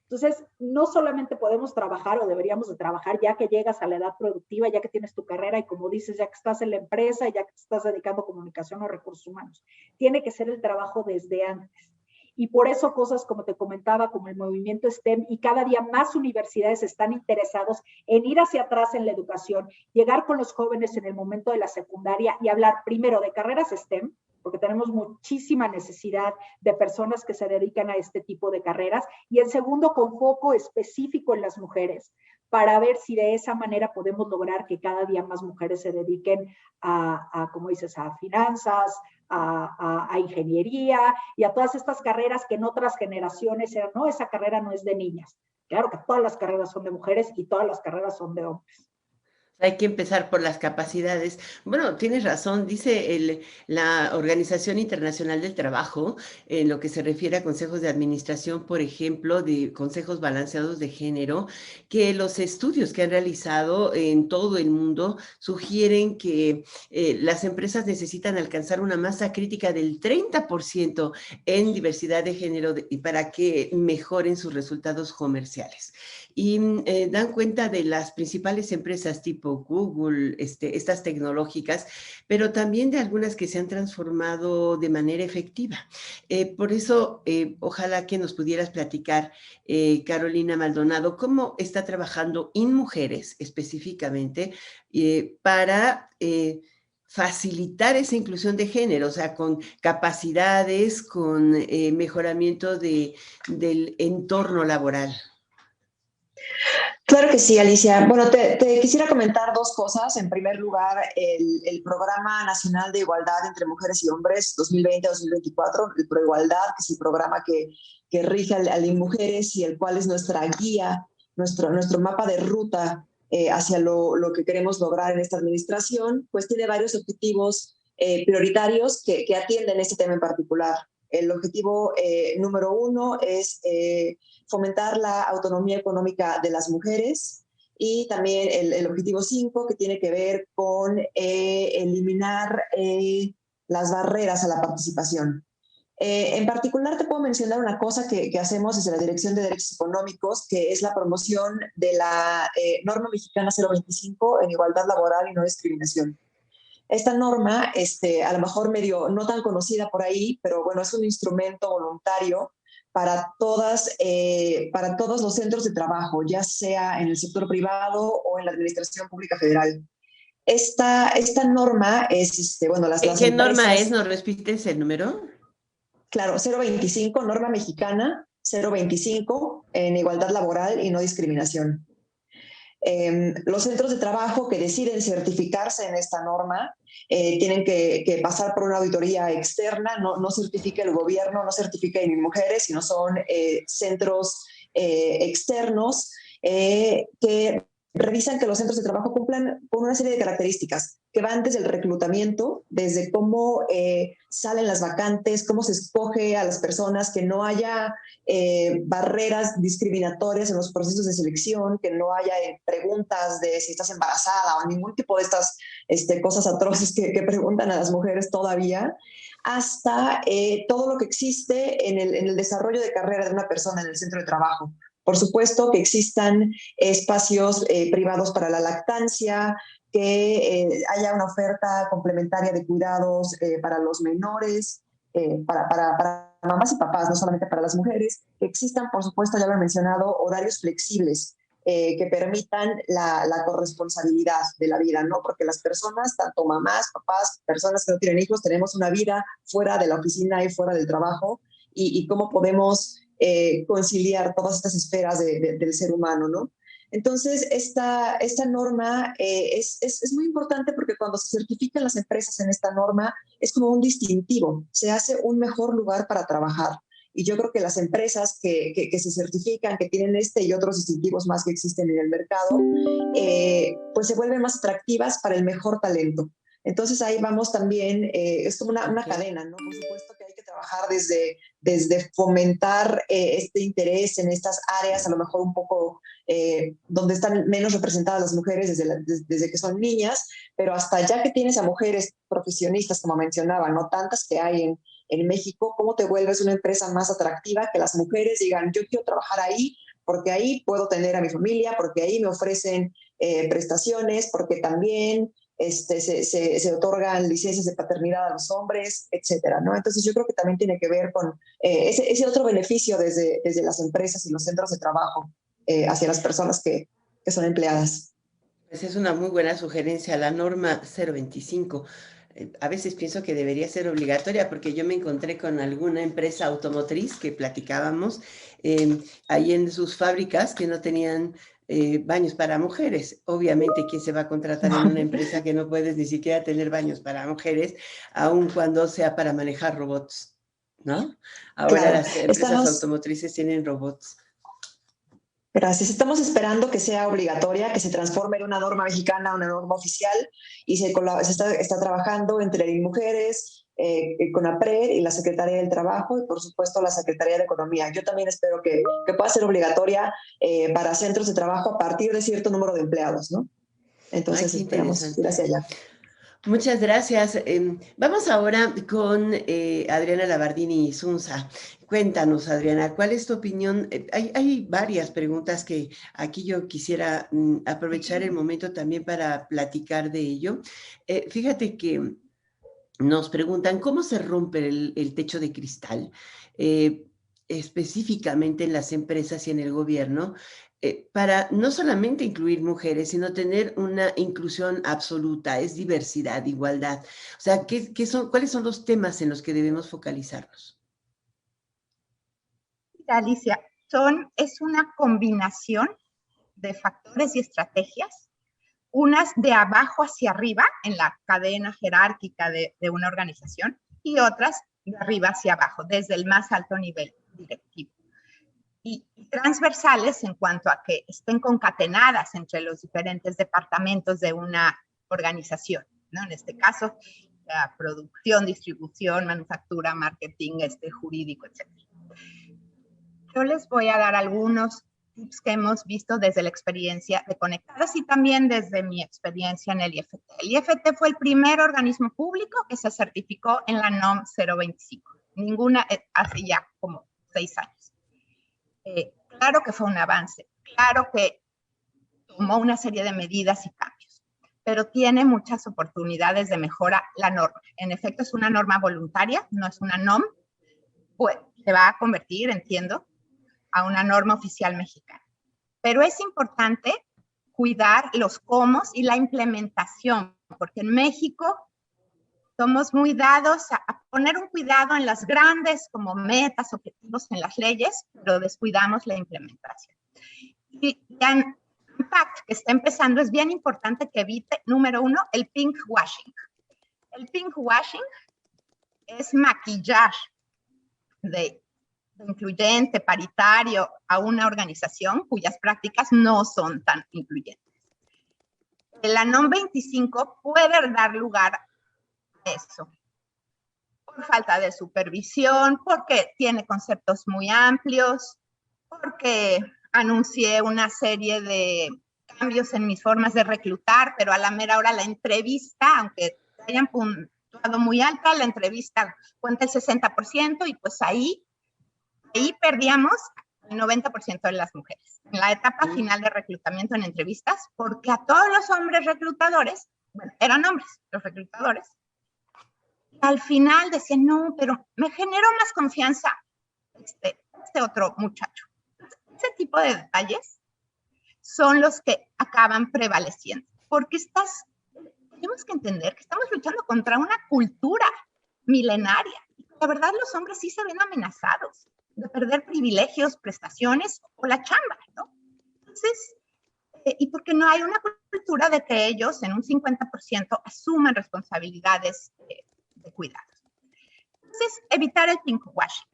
Entonces, no solamente podemos trabajar o deberíamos de trabajar ya que llegas a la edad productiva, ya que tienes tu carrera y como dices, ya que estás en la empresa, ya que te estás dedicando a comunicación o recursos humanos. Tiene que ser el trabajo desde antes. Y por eso cosas como te comentaba, como el movimiento STEM y cada día más universidades están interesados en ir hacia atrás en la educación, llegar con los jóvenes en el momento de la secundaria y hablar primero de carreras STEM, porque tenemos muchísima necesidad de personas que se dedican a este tipo de carreras, y en segundo, con foco específico en las mujeres, para ver si de esa manera podemos lograr que cada día más mujeres se dediquen como dices, a finanzas, a ingeniería y a todas estas carreras que en otras generaciones eran, no, esa carrera no es de niñas. Claro que todas las carreras son de mujeres y todas las carreras son de hombres. Hay que empezar por las capacidades. Bueno, tienes razón, dice la Organización Internacional del Trabajo, en lo que se refiere a consejos de administración, por ejemplo, de consejos balanceados de género, que los estudios que han realizado en todo el mundo sugieren que las empresas necesitan alcanzar una masa crítica del 30% en diversidad de género para que mejoren sus resultados comerciales. Y dan cuenta de las principales empresas tipo Google, estas tecnológicas, pero también de algunas que se han transformado de manera efectiva. Por eso, ojalá que nos pudieras platicar, Carolina Maldonado, cómo está trabajando InMujeres específicamente para facilitar esa inclusión de género, o sea, con capacidades, con mejoramiento del entorno laboral. Claro que sí, Alicia. Bueno, te quisiera comentar dos cosas. En primer lugar, el Programa Nacional de Igualdad entre Mujeres y Hombres 2020-2024, el Proigualdad, que es el programa que rige a las mujeres y el cual es nuestra guía, nuestro mapa de ruta hacia lo que queremos lograr en esta administración, pues tiene varios objetivos prioritarios que atienden este tema en particular. El objetivo número 1 es fomentar la autonomía económica de las mujeres, y también el objetivo 5, que tiene que ver con eliminar las barreras a la participación. En particular te puedo mencionar una cosa que hacemos desde la Dirección de Derechos Económicos, que es la promoción de la norma mexicana 025 en igualdad laboral y no discriminación. Esta norma, a lo mejor medio no tan conocida por ahí, pero bueno, es un instrumento voluntario para todos los centros de trabajo, ya sea en el sector privado o en la Administración Pública Federal. Esta norma es, bueno, las ¿Qué empresas, norma es? ¿Nos repites el número? Claro, 025, norma mexicana 025 en igualdad laboral y no discriminación. Los centros de trabajo que deciden certificarse en esta norma tienen que pasar por una auditoría externa. No certifica el gobierno, no certifica a mujeres, sino son centros externos que revisan que los centros de trabajo cumplan con una serie de características que van desde el reclutamiento, desde cómo salen las vacantes, cómo se escoge a las personas, que no haya barreras discriminatorias en los procesos de selección, que no haya preguntas de si estás embarazada o ningún tipo de estas cosas atroces que preguntan a las mujeres todavía, hasta todo lo que existe en el desarrollo de carrera de una persona en el centro de trabajo. Por supuesto que existan espacios privados para la lactancia, que haya una oferta complementaria de cuidados para los menores, para mamás y papás, no solamente para las mujeres, que existan, por supuesto, ya lo he mencionado, horarios flexibles que permitan la corresponsabilidad de la vida, ¿no? Porque las personas, tanto mamás, papás, personas que no tienen hijos, tenemos una vida fuera de la oficina y fuera del trabajo, y cómo podemos conciliar todas estas esferas del ser humano, ¿no? Entonces, esta norma es muy importante porque cuando se certifican las empresas en esta norma, es como un distintivo, se hace un mejor lugar para trabajar. Y yo creo que las empresas que se certifican, que tienen este y otros distintivos más que existen en el mercado, pues se vuelven más atractivas para el mejor talento. Entonces ahí vamos también, es como una cadena, ¿no? Por supuesto que hay que trabajar desde fomentar este interés en estas áreas, a lo mejor un poco donde están menos representadas las mujeres desde que son niñas, pero hasta ya que tienes a mujeres profesionistas, como mencionaba, no tantas que hay en México, ¿cómo te vuelves una empresa más atractiva? Que las mujeres digan, yo quiero trabajar ahí, porque ahí puedo tener a mi familia, porque ahí me ofrecen prestaciones, porque también se otorgan licencias de paternidad a los hombres, etcétera, ¿no? Entonces yo creo que también tiene que ver con ese otro beneficio desde las empresas y los centros de trabajo hacia las personas que son empleadas. Pues es una muy buena sugerencia, la norma 025. A veces pienso que debería ser obligatoria, porque yo me encontré con alguna empresa automotriz que platicábamos ahí en sus fábricas que no tenían baños para mujeres. Obviamente, ¿quién se va a contratar en una empresa que no puedes ni siquiera tener baños para mujeres, aun cuando sea para manejar robots, ¿no? Ahora claro, las empresas automotrices tienen robots. Gracias. Estamos esperando que sea obligatoria, que se transforme en una norma mexicana, una norma oficial, y se está trabajando entre mujeres, CONAPRED y la Secretaría del Trabajo, y por supuesto la Secretaría de Economía. Yo también espero que pueda ser obligatoria para centros de trabajo a partir de cierto número de empleados, ¿no? Entonces esperamos ir hacia allá. Muchas gracias. Vamos ahora con Adriana Labardini Insunza. Cuéntanos, Adriana, ¿cuál es tu opinión? Hay varias preguntas que aquí yo quisiera aprovechar el momento también para platicar de ello. Fíjate que nos preguntan cómo se rompe el techo de cristal, específicamente en las empresas y en el gobierno, para no solamente incluir mujeres, sino tener una inclusión absoluta, es diversidad, igualdad. O sea, ¿cuáles son los temas en los que debemos focalizarnos? Alicia, es una combinación de factores y estrategias, unas de abajo hacia arriba en la cadena jerárquica de una organización y otras de arriba hacia abajo, desde el más alto nivel directivo. Y transversales en cuanto a que estén concatenadas entre los diferentes departamentos de una organización, ¿no? En este caso, la producción, distribución, manufactura, marketing, jurídico, etc. Yo les voy a dar algunos tips que hemos visto desde la experiencia de Conectadas y también desde mi experiencia en el IFT. El IFT fue el primer organismo público que se certificó en la NOM 025. Ninguna hace ya como 6 años. Claro que fue un avance, claro que tomó una serie de medidas y cambios, pero tiene muchas oportunidades de mejora la norma. En efecto, es una norma voluntaria, no es una NOM, pues se va a convertir, entiendo, a una norma oficial mexicana. Pero es importante cuidar los cómo y la implementación, porque en México somos muy dados a poner un cuidado en las grandes como metas, objetivos en las leyes, pero descuidamos la implementación. Y Impact, que está empezando, es bien importante que evite, número 1, el pink washing. El pink washing es maquillar de incluyente, paritario, a una organización cuyas prácticas no son tan incluyentes. La NOM 25 puede dar lugar a eso, por falta de supervisión, porque tiene conceptos muy amplios, porque anuncié una serie de cambios en mis formas de reclutar, pero a la mera hora la entrevista, aunque hayan puntuado muy alta, la entrevista cuenta el 60% y pues ahí perdíamos el 90% de las mujeres. En la etapa final de reclutamiento en entrevistas, porque a todos los hombres reclutadores, bueno, eran hombres los reclutadores, al final decían, no, pero me generó más confianza este otro muchacho. Ese tipo de detalles son los que acaban prevaleciendo, porque tenemos que entender que estamos luchando contra una cultura milenaria. La verdad, los hombres sí se ven amenazados de perder privilegios, prestaciones o la chamba, ¿no? Entonces, y porque no hay una cultura de que ellos en un 50% asuman responsabilidades de cuidados. Entonces, evitar el pinkwashing,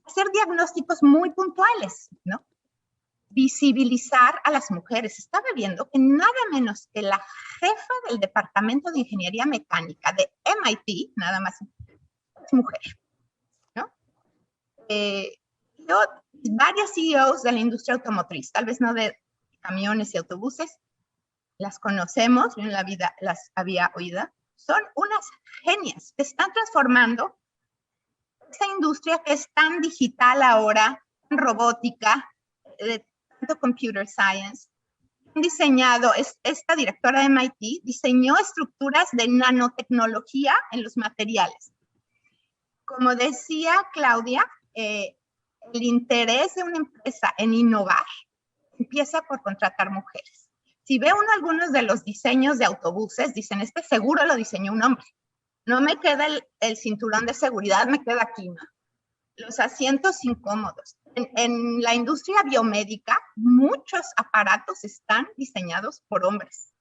hacer diagnósticos muy puntuales, ¿no? Visibilizar a las mujeres. Estaba viendo que nada menos que la jefa del Departamento de Ingeniería Mecánica de MIT, nada más, es mujer, ¿no? Varias CEOs de la industria automotriz, tal vez no de camiones y autobuses, las conocemos, yo en la vida las había oído, son unas genias que están transformando esa industria que es tan digital ahora, tan robótica, tanto computer science. Han diseñado, esta directora de MIT diseñó estructuras de nanotecnología en los materiales. Como decía Claudia, el interés de una empresa en innovar empieza por contratar mujeres. Si ve uno algunos de los diseños de autobuses, dicen, seguro lo diseñó un hombre. No me queda el cinturón de seguridad, me queda aquí, ¿no? Los asientos incómodos. En la industria biomédica, muchos aparatos están diseñados por hombres.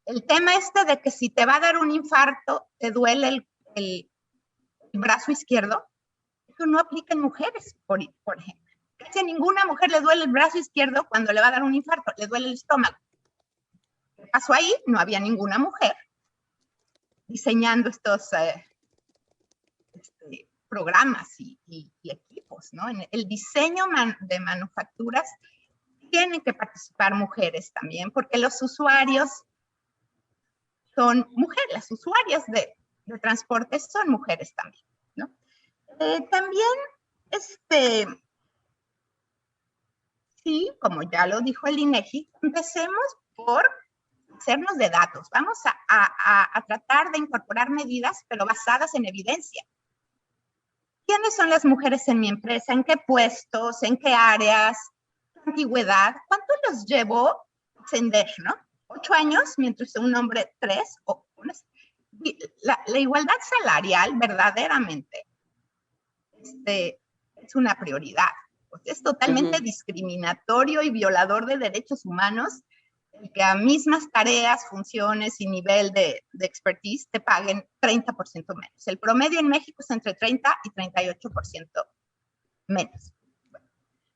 El tema de que si te va a dar un infarto, te duele el brazo izquierdo, eso no aplica en mujeres, por ejemplo. Casi a ninguna mujer le duele el brazo izquierdo cuando le va a dar un infarto, le duele el estómago. ¿Qué pasó ahí? No había ninguna mujer diseñando estos programas y equipos, ¿no? En el diseño de manufacturas tienen que participar mujeres también, porque los usuarios son mujeres, las usuarias de transporte son mujeres también, ¿no? También, sí, como ya lo dijo el INEGI, empecemos por hacernos de datos. Vamos a tratar de incorporar medidas, pero basadas en evidencia. ¿Quiénes son las mujeres en mi empresa? ¿En qué puestos? ¿En qué áreas? ¿Qué antigüedad, ¿cuánto los llevó ascender, no? 8 años, mientras un hombre 3. La igualdad salarial verdaderamente es una prioridad. Es totalmente discriminatorio y violador de derechos humanos el que a mismas tareas, funciones y nivel de expertise te paguen 30% menos. El promedio en México es entre 30 y 38% menos. Bueno,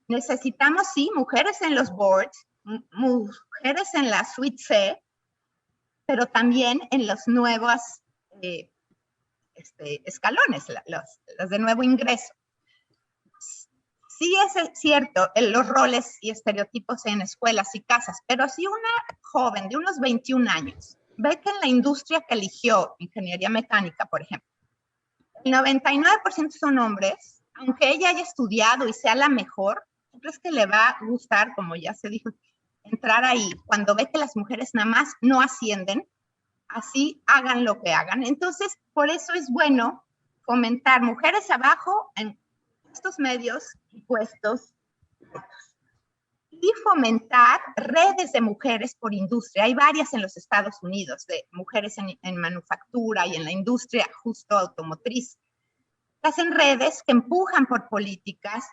necesitamos, sí, mujeres en los boards, mujeres en la suite C, pero también en los nuevos escalones, los de nuevo ingreso. Sí es cierto, los roles y estereotipos en escuelas y casas, pero si una joven de unos 21 años ve que en la industria que eligió, ingeniería mecánica, por ejemplo, el 99% son hombres, aunque ella haya estudiado y sea la mejor, ¿tú crees que le va a gustar, como ya se dijo, entrar ahí cuando ve que las mujeres nada más no ascienden? Así hagan lo que hagan. Entonces, por eso es bueno fomentar mujeres abajo en estos medios y puestos y fomentar redes de mujeres por industria. Hay varias en los Estados Unidos de mujeres en manufactura y en la industria justo automotriz. Se hacen redes que empujan por políticas,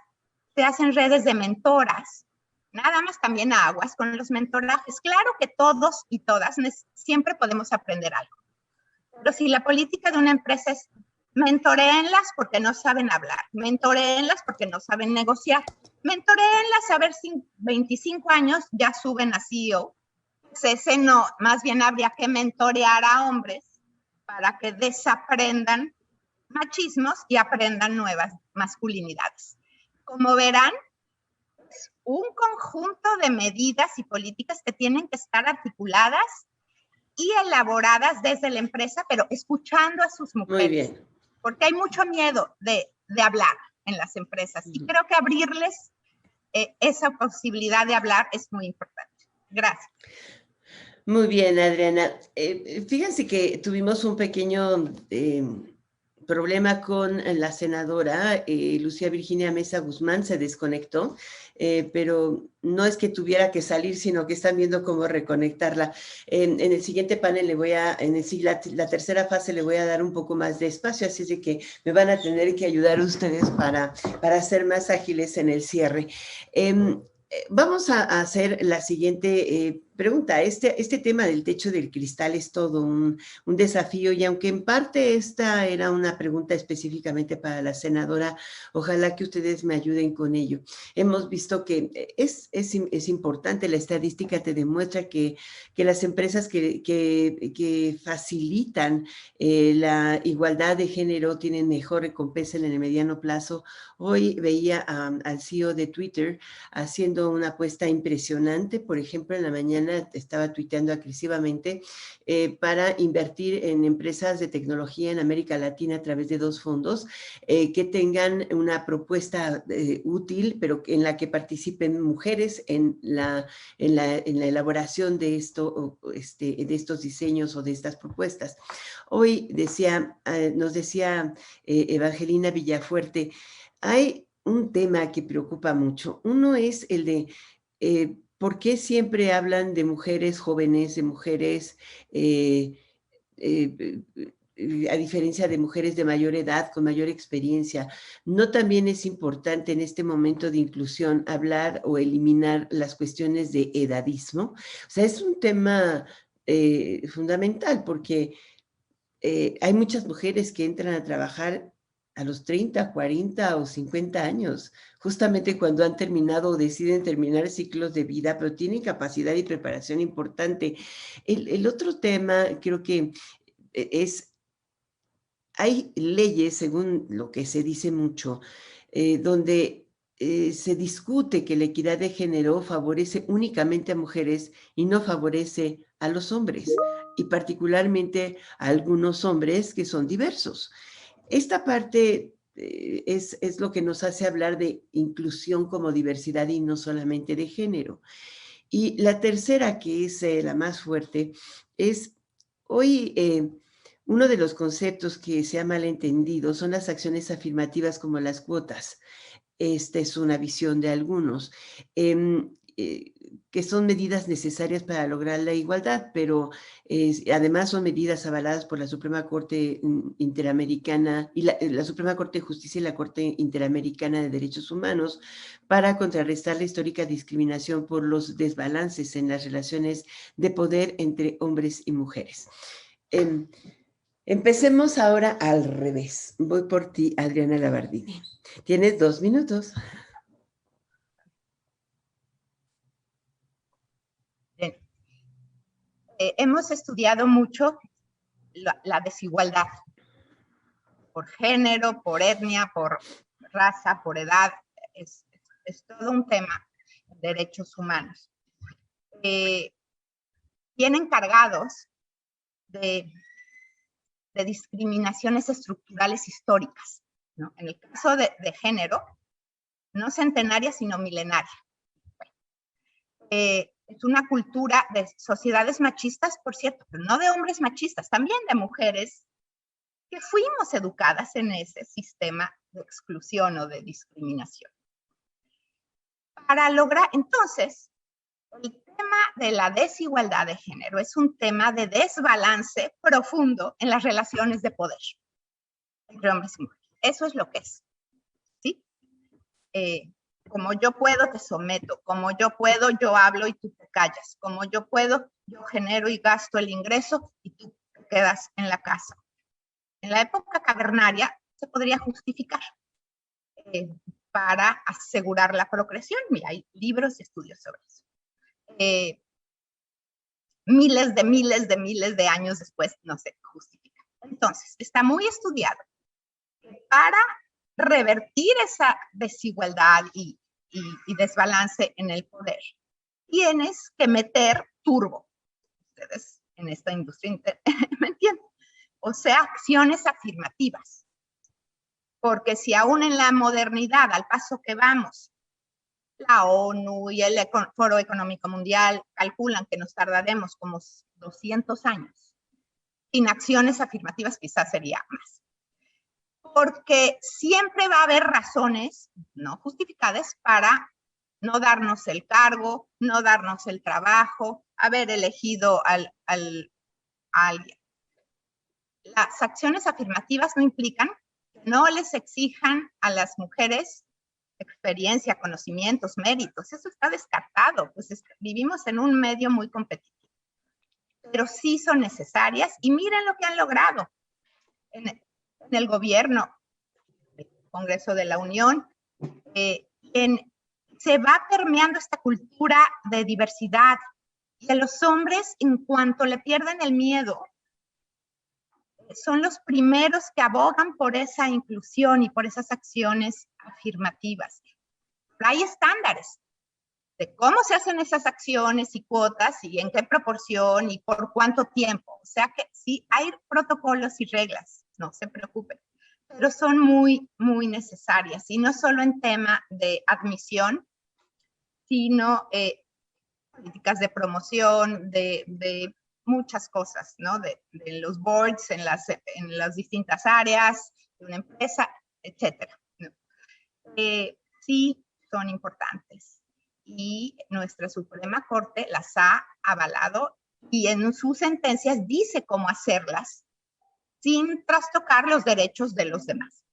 se hacen redes de mentoras, nada más también aguas con los mentorajes. Claro que todos y todas siempre podemos aprender algo, pero si la política de una empresa es mentoréenlas porque no saben hablar, mentoréenlas porque no saben negociar, mentoréenlas a ver si 25 años ya suben a CEO. Pues ese no, más bien habría que mentorear a hombres para que desaprendan machismos y aprendan nuevas masculinidades. Como verán, es un conjunto de medidas y políticas que tienen que estar articuladas y elaboradas desde la empresa, pero escuchando a sus mujeres. Muy bien. Porque hay mucho miedo de hablar en las empresas y creo que abrirles esa posibilidad de hablar es muy importante. Gracias. Muy bien, Adriana. Fíjense que tuvimos un pequeño problema con la senadora Lucía Virginia Mesa Guzmán, se desconectó, pero no es que tuviera que salir, sino que están viendo cómo reconectarla. En el siguiente panel la tercera fase le voy a dar un poco más de espacio, así es de que me van a tener que ayudar ustedes para ser más ágiles en el cierre. Vamos a hacer la siguiente pregunta. Este tema del techo del cristal es todo un desafío y aunque en parte esta era una pregunta específicamente para la senadora, ojalá que ustedes me ayuden con ello. Hemos visto que es importante, la estadística te demuestra que las empresas que facilitan la igualdad de género tienen mejor recompensa en el mediano plazo. Hoy veía al CEO de Twitter haciendo una apuesta impresionante. Por ejemplo, en la mañana estaba tuiteando agresivamente para invertir en empresas de tecnología en América Latina a través de 2 fondos que tengan una propuesta útil, pero en la que participen mujeres en la elaboración de estos diseños o de estas propuestas. Hoy nos decía Evangelina Villafuerte, hay un tema que preocupa mucho. Uno es el de ¿por qué siempre hablan de mujeres jóvenes, de mujeres, a diferencia de mujeres de mayor edad, con mayor experiencia? ¿No también es importante en este momento de inclusión hablar o eliminar las cuestiones de edadismo? O sea, es un tema fundamental porque hay muchas mujeres que entran a trabajar a los 30, 40 o 50 años, justamente cuando han terminado o deciden terminar ciclos de vida, pero tienen capacidad y preparación importante. El otro tema creo que hay leyes, según lo que se dice mucho, donde se discute que la equidad de género favorece únicamente a mujeres y no favorece a los hombres, y particularmente a algunos hombres que son diversos. Esta parte es lo que nos hace hablar de inclusión como diversidad y no solamente de género. Y la tercera, que es la más fuerte, es hoy uno de los conceptos que se ha malentendido son las acciones afirmativas como las cuotas. esta es una visión de algunos, que son medidas necesarias para lograr la igualdad, pero además son medidas avaladas por la Suprema Corte Interamericana y la Suprema Corte de Justicia y la Corte Interamericana de Derechos Humanos para contrarrestar la histórica discriminación por los desbalances en las relaciones de poder entre hombres y mujeres. Empecemos ahora al revés. Voy por ti, Adriana Labardini. Tienes 2 minutos. Bien. Hemos estudiado mucho la desigualdad por género, por etnia, por raza, por edad. Es todo un tema de derechos humanos. Vienen cargados de discriminaciones estructurales históricas, ¿no? En el caso de género, no centenaria, sino milenaria. Es una cultura de sociedades machistas, por cierto, pero no de hombres machistas, también de mujeres que fuimos educadas en ese sistema de exclusión o de discriminación. Para lograr, entonces, el tema de la desigualdad de género es un tema de desbalance profundo en las relaciones de poder entre hombres y mujeres. Eso es lo que es, ¿sí? Como yo puedo, te someto. Como yo puedo, yo hablo y tú te callas. Como yo puedo, yo genero y gasto el ingreso y tú te quedas en la casa. En la época cavernaria se podría justificar para asegurar la procreación. Mira, hay libros y estudios sobre eso. Miles de años después no se justifica. Entonces, está muy estudiado que para revertir esa desigualdad y desbalance en el poder, tienes que meter turbo. Ustedes en esta industria me entienden. O sea, acciones afirmativas. Porque si aún en la modernidad, al paso que vamos, la ONU y el Foro Económico Mundial calculan que nos tardaremos como 200 años. Sin acciones afirmativas quizás sería más. Porque siempre va a haber razones no justificadas para no darnos el cargo, no darnos el trabajo, haber elegido a alguien. Las acciones afirmativas no implican que no les exijan a las mujeres experiencia, conocimientos, méritos. Eso está descartado, pues vivimos en un medio muy competitivo. Pero sí son necesarias y miren lo que han logrado en el gobierno, el Congreso de la Unión, se va permeando esta cultura de diversidad y a los hombres, en cuanto le pierden el miedo, son los primeros que abogan por esa inclusión y por esas acciones afirmativas. Pero hay estándares de cómo se hacen esas acciones y cuotas y en qué proporción y por cuánto tiempo. O sea que sí hay protocolos y reglas, no se preocupen, pero son muy, muy necesarias y no solo en tema de admisión, sino políticas de promoción, de muchas cosas, ¿no? De los boards en las distintas áreas de una empresa, etcétera. Sí son importantes y nuestra Suprema Corte las ha avalado y en sus sentencias dice cómo hacerlas sin trastocar los derechos de los demás.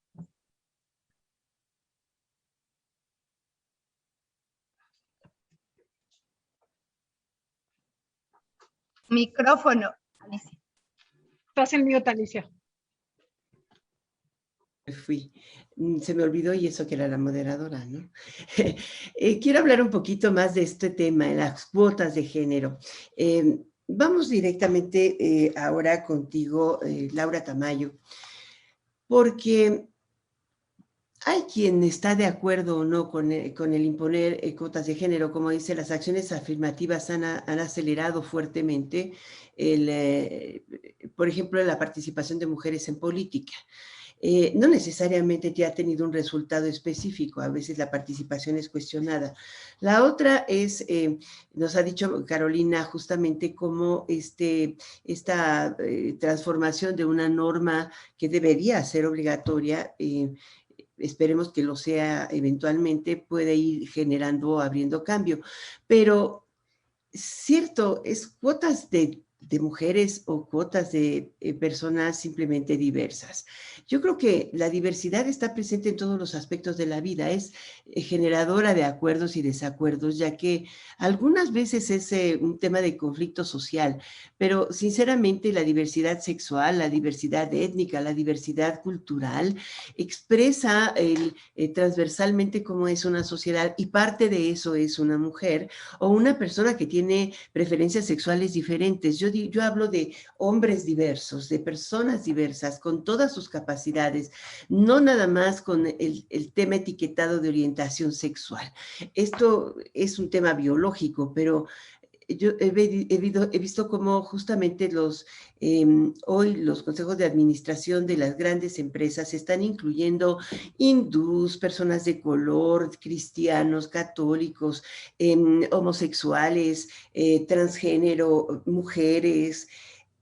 Micrófono, Alicia. Estás en mute, Alicia. Se me olvidó y eso que era la moderadora, ¿no? Quiero hablar un poquito más de este tema, las cuotas de género. Vamos directamente ahora contigo, Laura Tamayo, porque hay quien está de acuerdo o no con el imponer cuotas de género. Como dice, las acciones afirmativas han acelerado fuertemente, por ejemplo, la participación de mujeres en política. No necesariamente ya ha tenido un resultado específico, a veces la participación es cuestionada. La otra es, nos ha dicho Carolina justamente cómo esta transformación de una norma que debería ser obligatoria esperemos que lo sea eventualmente, puede ir generando, abriendo cambio. Pero cierto, es cuotas de mujeres o cuotas de personas simplemente diversas. Yo creo que la diversidad está presente en todos los aspectos de la vida, es generadora de acuerdos y desacuerdos, ya que algunas veces es un tema de conflicto social, pero sinceramente la diversidad sexual, la diversidad étnica, la diversidad cultural expresa transversalmente cómo es una sociedad, y parte de eso es una mujer o una persona que tiene preferencias sexuales diferentes. Yo hablo de hombres diversos, de personas diversas, con todas sus capacidades, no nada más con el tema etiquetado de orientación sexual. Esto es un tema biológico, pero yo he visto cómo justamente hoy los consejos de administración de las grandes empresas están incluyendo hindús, personas de color, cristianos, católicos, homosexuales, transgénero, mujeres.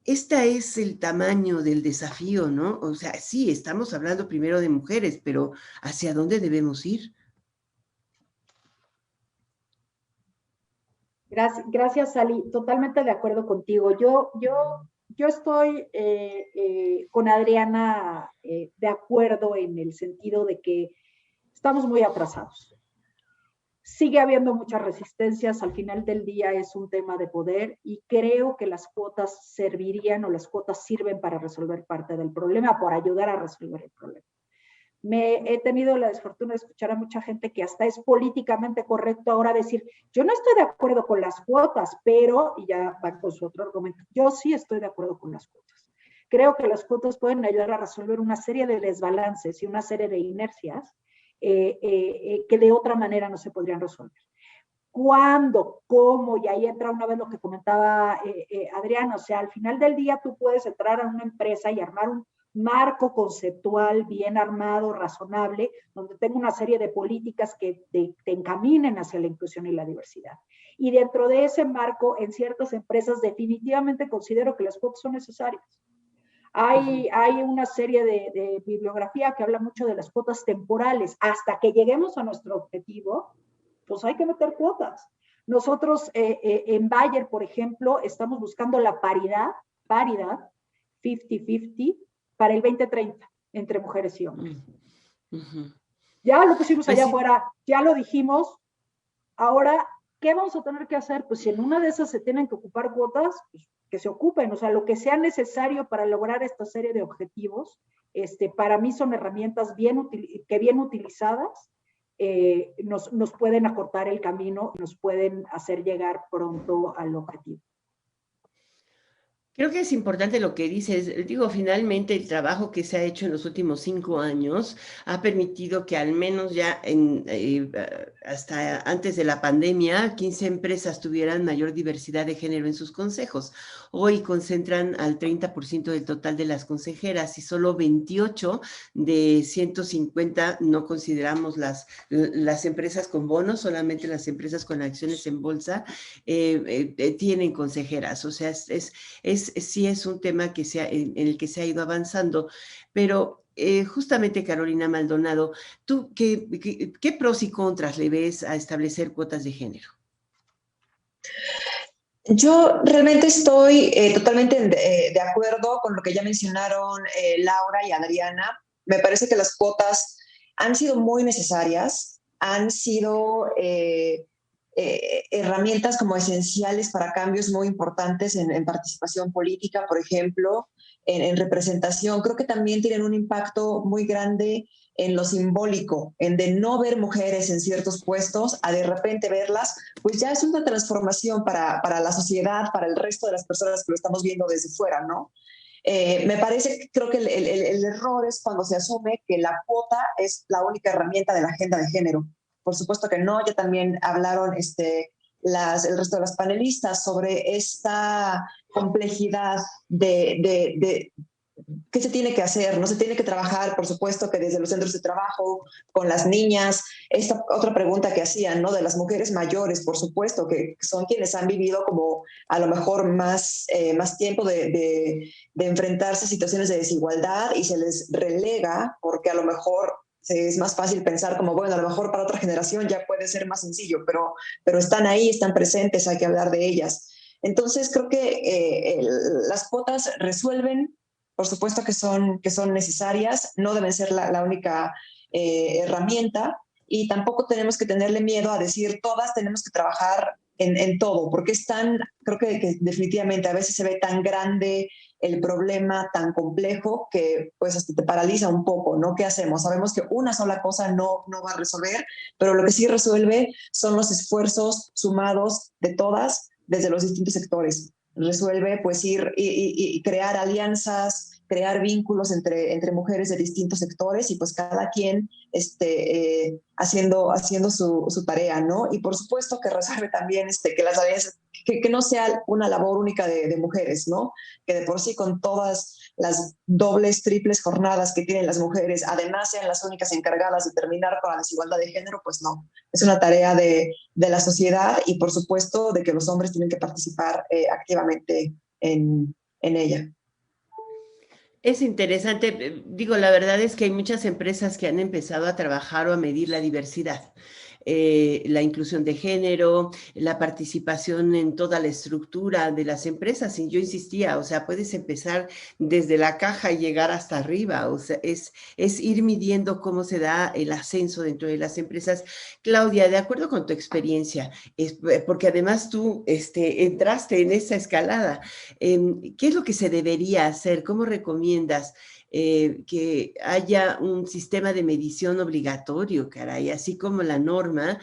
Este es el tamaño del desafío, ¿no? O sea, sí, estamos hablando primero de mujeres, pero ¿hacia dónde debemos ir? Gracias, Sally. Totalmente de acuerdo contigo. Yo estoy con Adriana de acuerdo en el sentido de que estamos muy atrasados. Sigue habiendo muchas resistencias, al final del día es un tema de poder y creo que las cuotas servirían o las cuotas sirven para resolver parte del problema, por ayudar a resolver el problema. He tenido la desfortuna de escuchar a mucha gente que hasta es políticamente correcto ahora decir, yo no estoy de acuerdo con las cuotas, pero, y ya va con su otro argumento, yo sí estoy de acuerdo con las cuotas. Creo que las cuotas pueden ayudar a resolver una serie de desbalances y una serie de inercias que de otra manera no se podrían resolver. ¿Cuándo? ¿Cómo? Y ahí entra una vez lo que comentaba Adriana, o sea, al final del día tú puedes entrar a una empresa y armar un marco conceptual bien armado, razonable, donde tenga una serie de políticas que te encaminen hacia la inclusión y la diversidad. Y dentro de ese marco, en ciertas empresas definitivamente considero que las cuotas son necesarias. Hay una serie de bibliografía que habla mucho de las cuotas temporales. Hasta que lleguemos a nuestro objetivo, pues hay que meter cuotas. Nosotros en Bayer, por ejemplo, estamos buscando la paridad 50-50, para el 2030 entre mujeres y hombres. Ya lo pusimos allá afuera, ya lo dijimos. Ahora, ¿qué vamos a tener que hacer? Pues si en una de esas se tienen que ocupar cuotas, pues que se ocupen, o sea, lo que sea necesario para lograr esta serie de objetivos, para mí son herramientas que bien utilizadas nos pueden acortar el camino, nos pueden hacer llegar pronto al objetivo. Creo que es importante lo que dices. Digo, finalmente el trabajo que se ha hecho en los últimos 5 años ha permitido que al menos ya hasta antes de la pandemia, 15 empresas tuvieran mayor diversidad de género en sus consejos. Hoy concentran al 30% del total de las consejeras y solo 28 de 150, no consideramos las empresas con bonos, solamente las empresas con acciones en bolsa tienen consejeras. O sea, sí es un tema en el que se ha ido avanzando, pero justamente Carolina Maldonado, ¿tú qué pros y contras le ves a establecer cuotas de género? Yo realmente estoy totalmente de acuerdo con lo que ya mencionaron Laura y Adriana. Me parece que las cuotas han sido muy necesarias, han sido herramientas como esenciales para cambios muy importantes en participación política, por ejemplo, en representación. Creo que también tienen un impacto muy grande en lo simbólico, en de no ver mujeres en ciertos puestos a de repente verlas, pues ya es una transformación para la sociedad, para el resto de las personas que lo estamos viendo desde fuera, ¿no? Creo que el error es cuando se asume que la cuota es la única herramienta de la agenda de género. Por supuesto que no, ya también hablaron el resto de las panelistas sobre esta complejidad de qué se tiene que hacer. No se tiene que trabajar, por supuesto, que desde los centros de trabajo, con las niñas. Esta otra pregunta que hacían, ¿no? De las mujeres mayores, por supuesto, que son quienes han vivido como a lo mejor más tiempo de enfrentarse a situaciones de desigualdad y se les relega porque a lo mejor es más fácil pensar como, bueno, a lo mejor para otra generación ya puede ser más sencillo, pero están ahí, están presentes, hay que hablar de ellas. Entonces, creo que las cuotas resuelven, por supuesto que son necesarias, no deben ser la única herramienta, y tampoco tenemos que tenerle miedo a decir todas tenemos que trabajar en todo, porque es tan, creo que definitivamente a veces se ve tan grande el problema, tan complejo, que pues hasta te paraliza un poco, ¿no? ¿Qué hacemos? Sabemos que una sola cosa no va a resolver, pero lo que sí resuelve son los esfuerzos sumados de todas desde los distintos sectores. Resuelve pues ir y crear alianzas, crear vínculos entre mujeres de distintos sectores, y pues cada quien haciendo su tarea, ¿no? Y por supuesto que resuelve también que las alianzas, que no sea una labor única de mujeres, ¿no? Que de por sí con todas las dobles, triples jornadas que tienen las mujeres, además sean las únicas encargadas de terminar con la desigualdad de género, pues no. Es una tarea de la sociedad, y por supuesto de que los hombres tienen que participar activamente en ella. Es interesante, digo, la verdad es que hay muchas empresas que han empezado a trabajar o a medir la diversidad, la inclusión de género, la participación en toda la estructura de las empresas. Y yo insistía, o sea, puedes empezar desde la caja y llegar hasta arriba, o sea, es ir midiendo cómo se da el ascenso dentro de las empresas. Claudia, de acuerdo con tu experiencia, porque además tú entraste en esa escalada, ¿qué es lo que se debería hacer? ¿Cómo recomiendas que haya un sistema de medición obligatorio, caray, así como la norma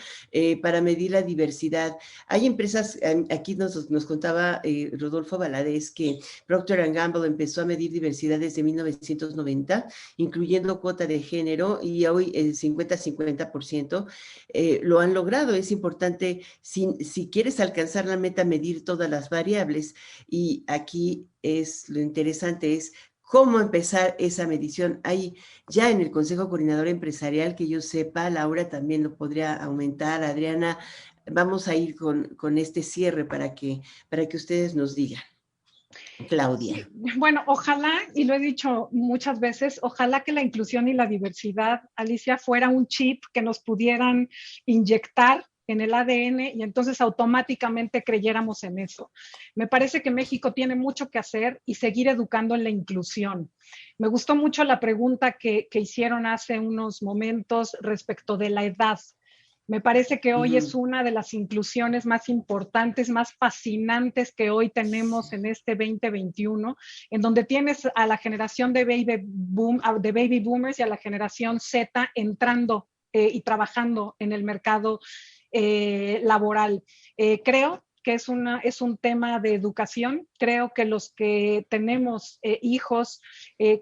para medir la diversidad? Hay empresas, aquí nos contaba Rodolfo Valadez, que Procter & Gamble empezó a medir diversidad desde 1990, incluyendo cuota de género, y hoy el 50-50% lo han logrado. Es importante, si quieres alcanzar la meta, medir todas las variables, y aquí lo interesante es cómo empezar esa medición. Hay ya en el Consejo Coordinador Empresarial, que yo sepa, Laura también lo podría aumentar, Adriana, vamos a ir con este cierre para que ustedes nos digan. Claudia. Sí, bueno, ojalá, y lo he dicho muchas veces, ojalá que la inclusión y la diversidad, Alicia, fuera un chip que nos pudieran inyectar en el ADN y entonces automáticamente creyéramos en eso. Me parece que México tiene mucho que hacer y seguir educando en la inclusión. Me gustó mucho la pregunta que hicieron hace unos momentos respecto de la edad. Me parece que hoy es una de las inclusiones más importantes, más fascinantes que hoy tenemos en este 2021, en donde tienes a la generación de baby boomers y a la generación Z entrando y trabajando en el mercado laboral. Creo que es un tema de educación. Creo que los que tenemos hijos,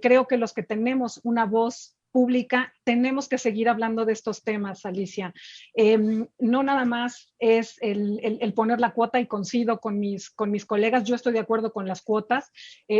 creo que los que tenemos una voz pública, tenemos que seguir hablando de estos temas, Alicia. No nada más es el poner la cuota, y coincido con mis colegas, yo estoy de acuerdo con las cuotas,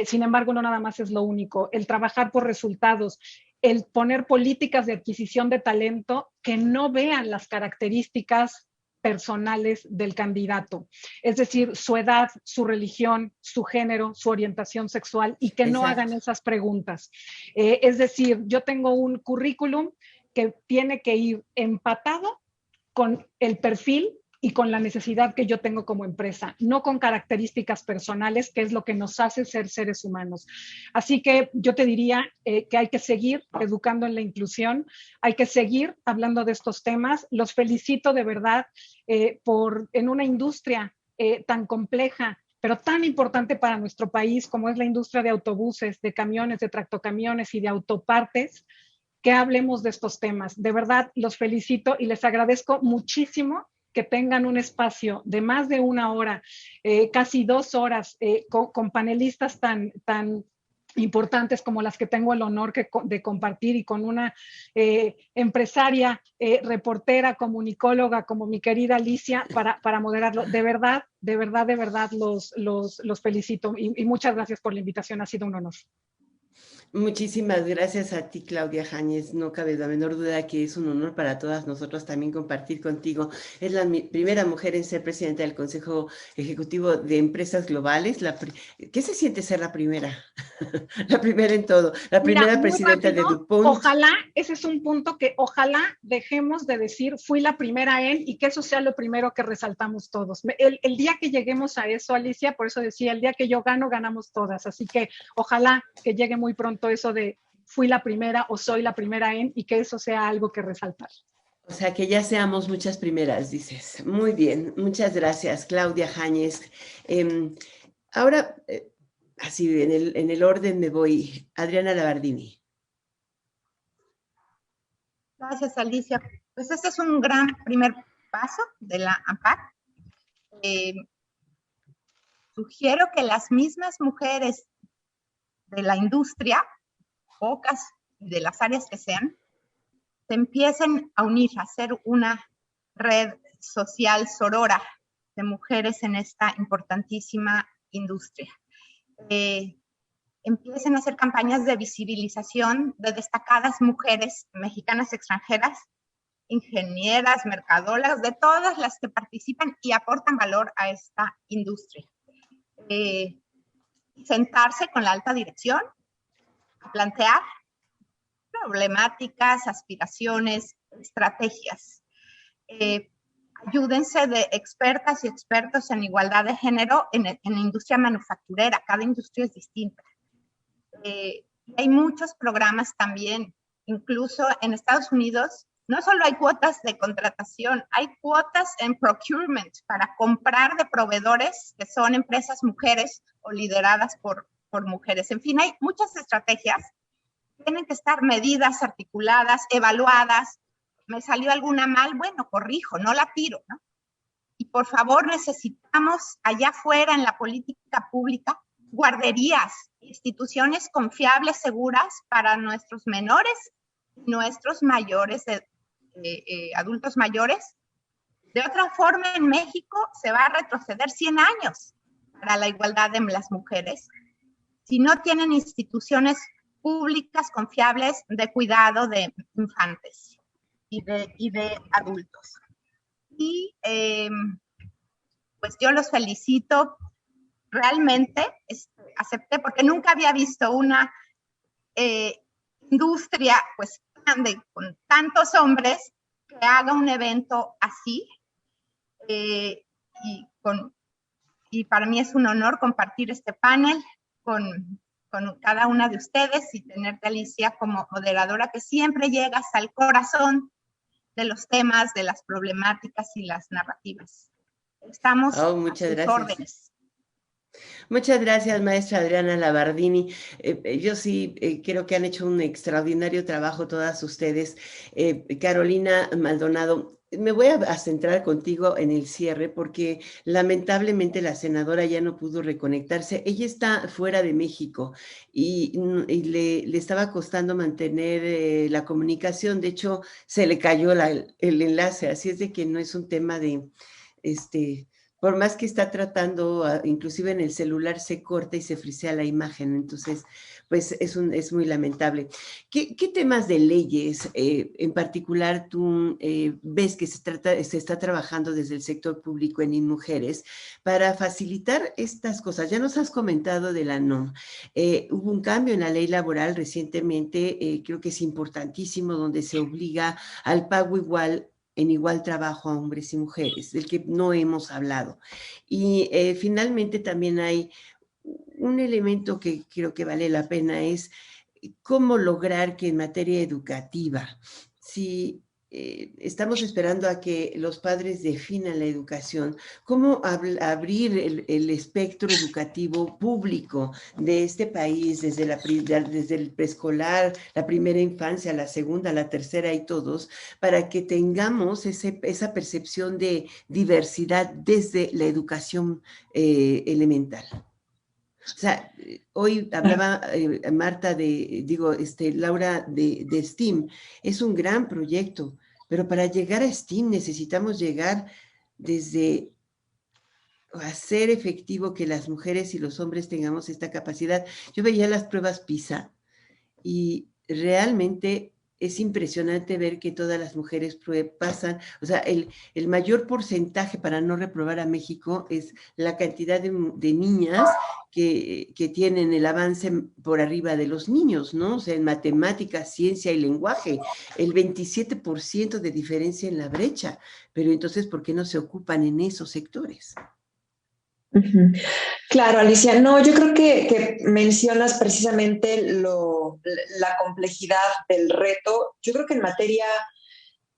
sin embargo, no nada más es lo único. El trabajar por resultados, el poner políticas de adquisición de talento que no vean las características personales del candidato, es decir, su edad, su religión, su género, su orientación sexual, y que no hagan esas preguntas. Es decir, yo tengo un currículum que tiene que ir empatado con el perfil y con la necesidad que yo tengo como empresa, no con características personales, que es lo que nos hace ser seres humanos. Así que yo te diría que hay que seguir educando en la inclusión, hay que seguir hablando de estos temas. Los felicito de verdad en una industria tan compleja, pero tan importante para nuestro país como es la industria de autobuses, de camiones, de tractocamiones y de autopartes, que hablemos de estos temas. De verdad, los felicito y les agradezco muchísimo que tengan un espacio de más de una hora, casi 2 horas, con panelistas tan importantes como las que tengo el honor de compartir, y con una empresaria, reportera, comunicóloga como mi querida Alicia para moderarlo. De verdad los felicito y muchas gracias por la invitación, ha sido un honor. Muchísimas gracias a ti, Claudia Jáñez. No cabe la menor duda que es un honor para todas nosotros también compartir contigo. Es la primera mujer en ser presidenta del Consejo Ejecutivo de Empresas Globales. ¿Qué se siente ser la primera? La primera en todo. La Mira, primera muy presidenta rápido, de DuPont. ojalá, ese es un punto que ojalá dejemos de decir fui la primera en, y que eso sea lo primero que resaltamos todos. El día que lleguemos a eso, Alicia, por eso decía, el día que yo gano, ganamos todas. Así que ojalá que llegue muy pronto eso de fui la primera o soy la primera en, y que eso sea algo que resaltar. O sea, que ya seamos muchas primeras, dices. Muy bien, muchas gracias, Claudia Jáñez. Ahora, así en el orden me voy. Adriana Labardini. Gracias, Alicia. Pues este es un gran primer paso de la AMPAC. Sugiero que las mismas mujeres de la industria, pocas de las áreas que sean, se empiecen a unir, a hacer una red social sorora de mujeres en esta importantísima industria. Empiecen a hacer campañas de visibilización de destacadas mujeres mexicanas extranjeras, ingenieras, mercadoras, de todas las que participan y aportan valor a esta industria. Sentarse con la alta dirección, a plantear problemáticas, aspiraciones, estrategias. Ayúdense de expertas y expertos en igualdad de género en la industria manufacturera. Cada industria es distinta. Hay muchos programas también, incluso en Estados Unidos. No solo hay cuotas de contratación, hay cuotas en procurement para comprar de proveedores que son empresas mujeres o lideradas por mujeres. En fin, hay muchas estrategias. Tienen que estar medidas, articuladas, evaluadas. ¿Me salió alguna mal? Bueno, corrijo, no la tiro, ¿no? Y por favor, necesitamos allá afuera en la política pública guarderías, instituciones confiables, seguras para nuestros menores, nuestros mayores, adultos mayores. De otra forma, en México se va a retroceder 100 años para la igualdad de las mujeres si no tienen instituciones públicas confiables de cuidado de infantes y de adultos. Y pues yo los felicito. Realmente acepté, porque nunca había visto una industria pues grande con tantos hombres que haga un evento así. Y para mí es un honor compartir este panel con cada una de ustedes y tenerte, Alicia, como moderadora, que siempre llegas al corazón de los temas, de las problemáticas y las narrativas. Estamos a sus órdenes. Muchas gracias, maestra Adriana Labardini. Yo sí creo que han hecho un extraordinario trabajo todas ustedes. Carolina Maldonado, me voy a centrar contigo en el cierre porque lamentablemente la senadora ya no pudo reconectarse. Ella está fuera de México y le estaba costando mantener la comunicación. De hecho, se le cayó el enlace, así es de que no es un tema de... por más que está tratando, inclusive en el celular se corta y se frisea la imagen, entonces pues es muy lamentable. ¿Qué temas de leyes en particular tú ves que se está trabajando desde el sector público en InMujeres para facilitar estas cosas? Ya nos has comentado de la NOM. Hubo un cambio en la ley laboral recientemente, creo que es importantísimo, donde se obliga al pago igual en igual trabajo a hombres y mujeres, del que no hemos hablado. Y finalmente también hay un elemento que creo que vale la pena, es cómo lograr que en materia educativa, si estamos esperando a que los padres definan la educación, cómo abrir el espectro educativo público de este país, desde el preescolar, la primera infancia, la segunda, la tercera y todos, para que tengamos esa percepción de diversidad desde la educación elemental. O sea, hoy hablaba Laura de STEAM, es un gran proyecto, pero para llegar a STEAM necesitamos llegar desde hacer efectivo que las mujeres y los hombres tengamos esta capacidad. Yo veía las pruebas PISA y realmente es impresionante ver que todas las mujeres pasan, o sea, el mayor porcentaje para no reprobar a México es la cantidad de niñas que tienen el avance por arriba de los niños, ¿no? O sea, en matemáticas, ciencia y lenguaje, el 27% de diferencia en la brecha, pero entonces, ¿por qué no se ocupan en esos sectores? Claro, Alicia, no, yo creo que mencionas precisamente la complejidad del reto. Yo creo que en materia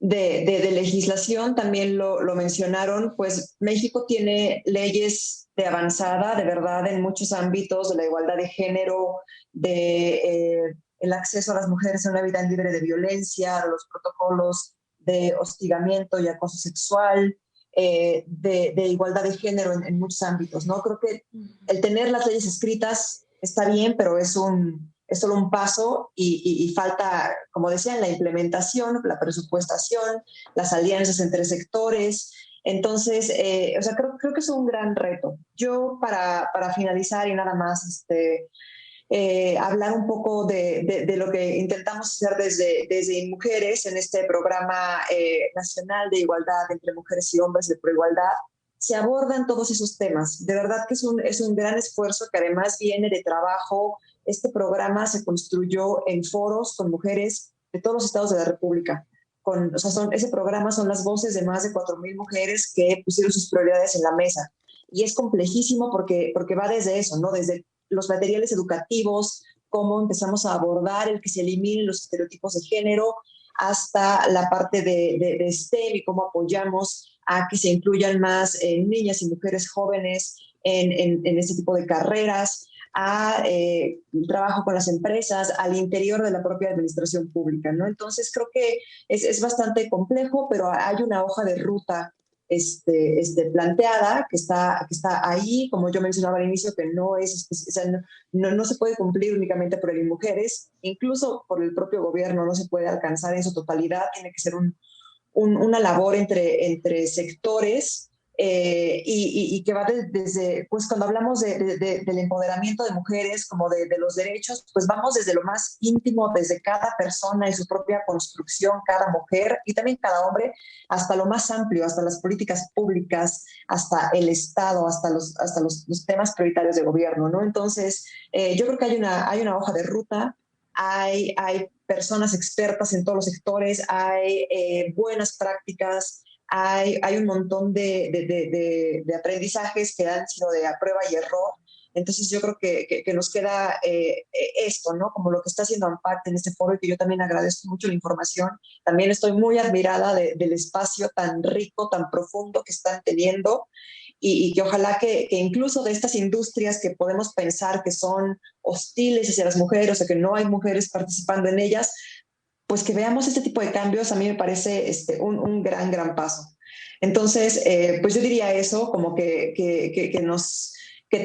de legislación también lo mencionaron, pues México tiene leyes de avanzada, de verdad, en muchos ámbitos, de la igualdad de género, el acceso a las mujeres a una vida libre de violencia, de los protocolos de hostigamiento y acoso sexual, de igualdad de género en muchos ámbitos, ¿no? Creo que el tener las leyes escritas está bien, pero es solo un paso y falta, como decían, la implementación, la presupuestación, las alianzas entre sectores. Entonces, o sea, creo que es un gran reto. Yo, para finalizar y nada más, hablar un poco de lo que intentamos hacer desde Mujeres en este programa nacional de igualdad entre mujeres y hombres de Proigualdad. Se abordan todos esos temas. De verdad que es un gran esfuerzo que además viene de trabajo. Este programa se construyó en foros con mujeres de todos los estados de la República. O sea, ese programa son las voces de más de 4,000 mujeres que pusieron sus prioridades en la mesa. Y es complejísimo porque va desde eso, ¿no? Desde los materiales educativos, cómo empezamos a abordar el que se eliminen los estereotipos de género, hasta la parte de STEM y cómo apoyamos a que se incluyan más niñas y mujeres jóvenes en este tipo de carreras, a trabajo con las empresas, al interior de la propia administración pública, ¿no? Entonces creo que es bastante complejo, pero hay una hoja de ruta planteada, que está ahí, como yo mencionaba al inicio, que no se puede cumplir únicamente por el Mujeres, incluso por el propio gobierno no se puede alcanzar en su totalidad, tiene que ser una labor entre sectores, y que va desde, pues cuando hablamos del empoderamiento de mujeres, como de los derechos, pues vamos desde lo más íntimo, desde cada persona y su propia construcción, cada mujer y también cada hombre, hasta lo más amplio, hasta las políticas públicas, hasta el Estado, hasta los temas prioritarios de gobierno, ¿no? Entonces, yo creo que hay una hoja de ruta, hay personas expertas en todos los sectores, hay buenas prácticas, hay un montón de aprendizajes que han sido de a prueba y error. Entonces yo creo que nos queda esto, ¿no? Como lo que está haciendo AMPACT en este foro, y que yo también agradezco mucho la información. También estoy muy admirada del espacio tan rico, tan profundo que están teniendo, y que ojalá que incluso de estas industrias que podemos pensar que son hostiles hacia las mujeres o que no hay mujeres participando en ellas, pues que veamos este tipo de cambios. A mí me parece un gran paso. Entonces, pues yo diría eso, como que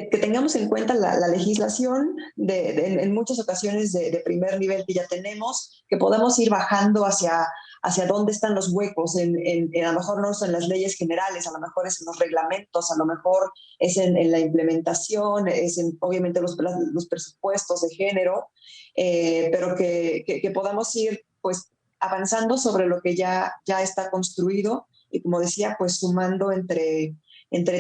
tengamos en cuenta la legislación en muchas ocasiones de primer nivel que ya tenemos, que podamos ir bajando hacia dónde están los huecos, a lo mejor no son las leyes generales, a lo mejor es en los reglamentos, a lo mejor es en la implementación, es obviamente los presupuestos de género, pero que podamos ir pues avanzando sobre lo que ya está construido, y como decía, pues sumando entre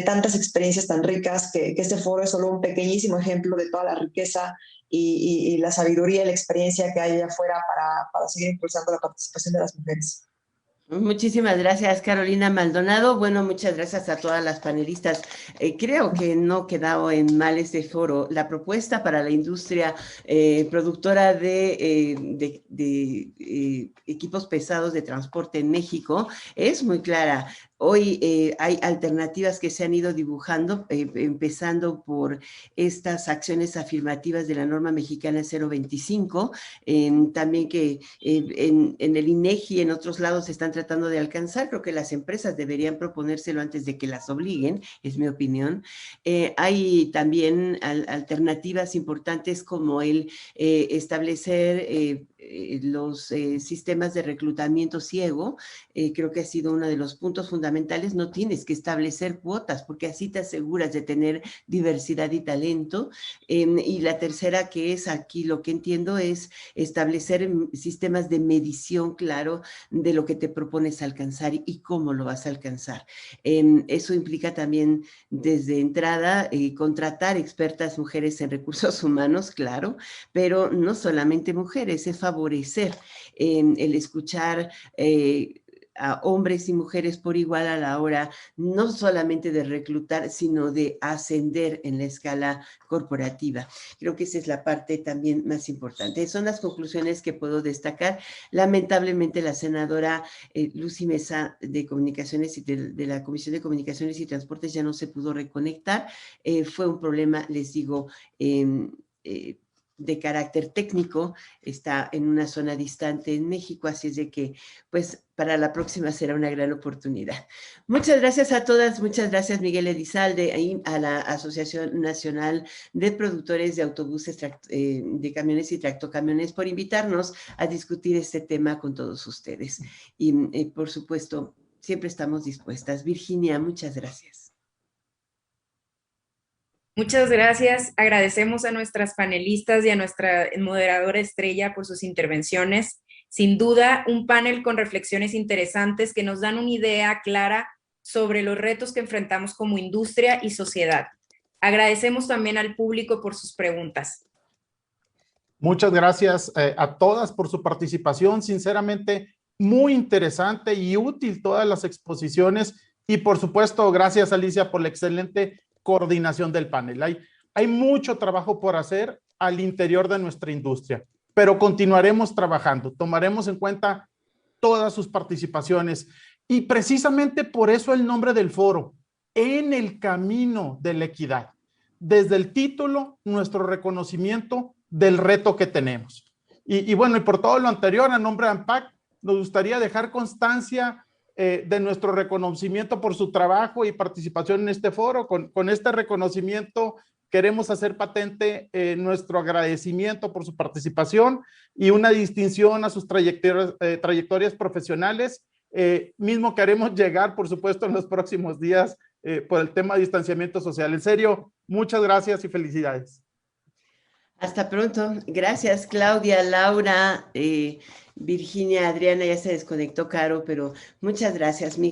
tantas experiencias tan ricas, que este foro es solo un pequeñísimo ejemplo de toda la riqueza y la sabiduría y la experiencia que hay allá afuera para seguir impulsando la participación de las mujeres. Muchísimas gracias, Carolina Maldonado. Bueno, muchas gracias a todas las panelistas. Creo que no quedó en mal este foro. La propuesta para la industria productora de equipos pesados de transporte en México es muy clara. Hoy hay alternativas que se han ido dibujando, empezando por estas acciones afirmativas de la norma mexicana 025, también que en el INEGI y en otros lados se están tratando de alcanzar. Creo que las empresas deberían proponérselo antes de que las obliguen, es mi opinión. Hay también alternativas importantes como el establecer los sistemas de reclutamiento ciego, creo que ha sido uno de los puntos fundamentales. No tienes que establecer cuotas porque así te aseguras de tener diversidad y talento. Y la tercera, que es aquí lo que entiendo, es establecer sistemas de medición claro de lo que te propones alcanzar y cómo lo vas a alcanzar. Eso implica también desde entrada contratar expertas mujeres en recursos humanos, claro, pero no solamente mujeres, es favorecer el escuchar a hombres y mujeres por igual a la hora, no solamente de reclutar, sino de ascender en la escala corporativa. Creo que esa es la parte también más importante. Son las conclusiones que puedo destacar. Lamentablemente, la senadora Lucy Mesa de Comunicaciones y de la Comisión de Comunicaciones y Transportes ya no se pudo reconectar. Fue un problema, les digo, de carácter técnico, está en una zona distante en México, así es de que, pues, para la próxima será una gran oportunidad. Muchas gracias a todas, muchas gracias Miguel Elizalde, a la Asociación Nacional de Productores de Autobuses, de Camiones y Tractocamiones por invitarnos a discutir este tema con todos ustedes. Y, por supuesto, siempre estamos dispuestas. Virginia, muchas gracias. Muchas gracias. Agradecemos a nuestras panelistas y a nuestra moderadora estrella por sus intervenciones. Sin duda, un panel con reflexiones interesantes que nos dan una idea clara sobre los retos que enfrentamos como industria y sociedad. Agradecemos también al público por sus preguntas. Muchas gracias a todas por su participación. Sinceramente, muy interesante y útil todas las exposiciones. Y por supuesto, gracias Alicia por la excelente coordinación del panel. Hay mucho trabajo por hacer al interior de nuestra industria, pero continuaremos trabajando, tomaremos en cuenta todas sus participaciones y precisamente por eso el nombre del foro, En el Camino de la Equidad. Desde el título, nuestro reconocimiento del reto que tenemos. Y bueno, y por todo lo anterior, a nombre de ANPAC, nos gustaría dejar constancia de nuestro reconocimiento por su trabajo y participación en este foro. Con este reconocimiento queremos hacer patente nuestro agradecimiento por su participación y una distinción a sus trayectorias profesionales, mismo que haremos llegar, por supuesto, en los próximos días por el tema de distanciamiento social. En serio, muchas gracias y felicidades. Hasta pronto. Gracias, Claudia, Laura, Virginia, Adriana, ya se desconectó Caro, pero muchas gracias, Miguel.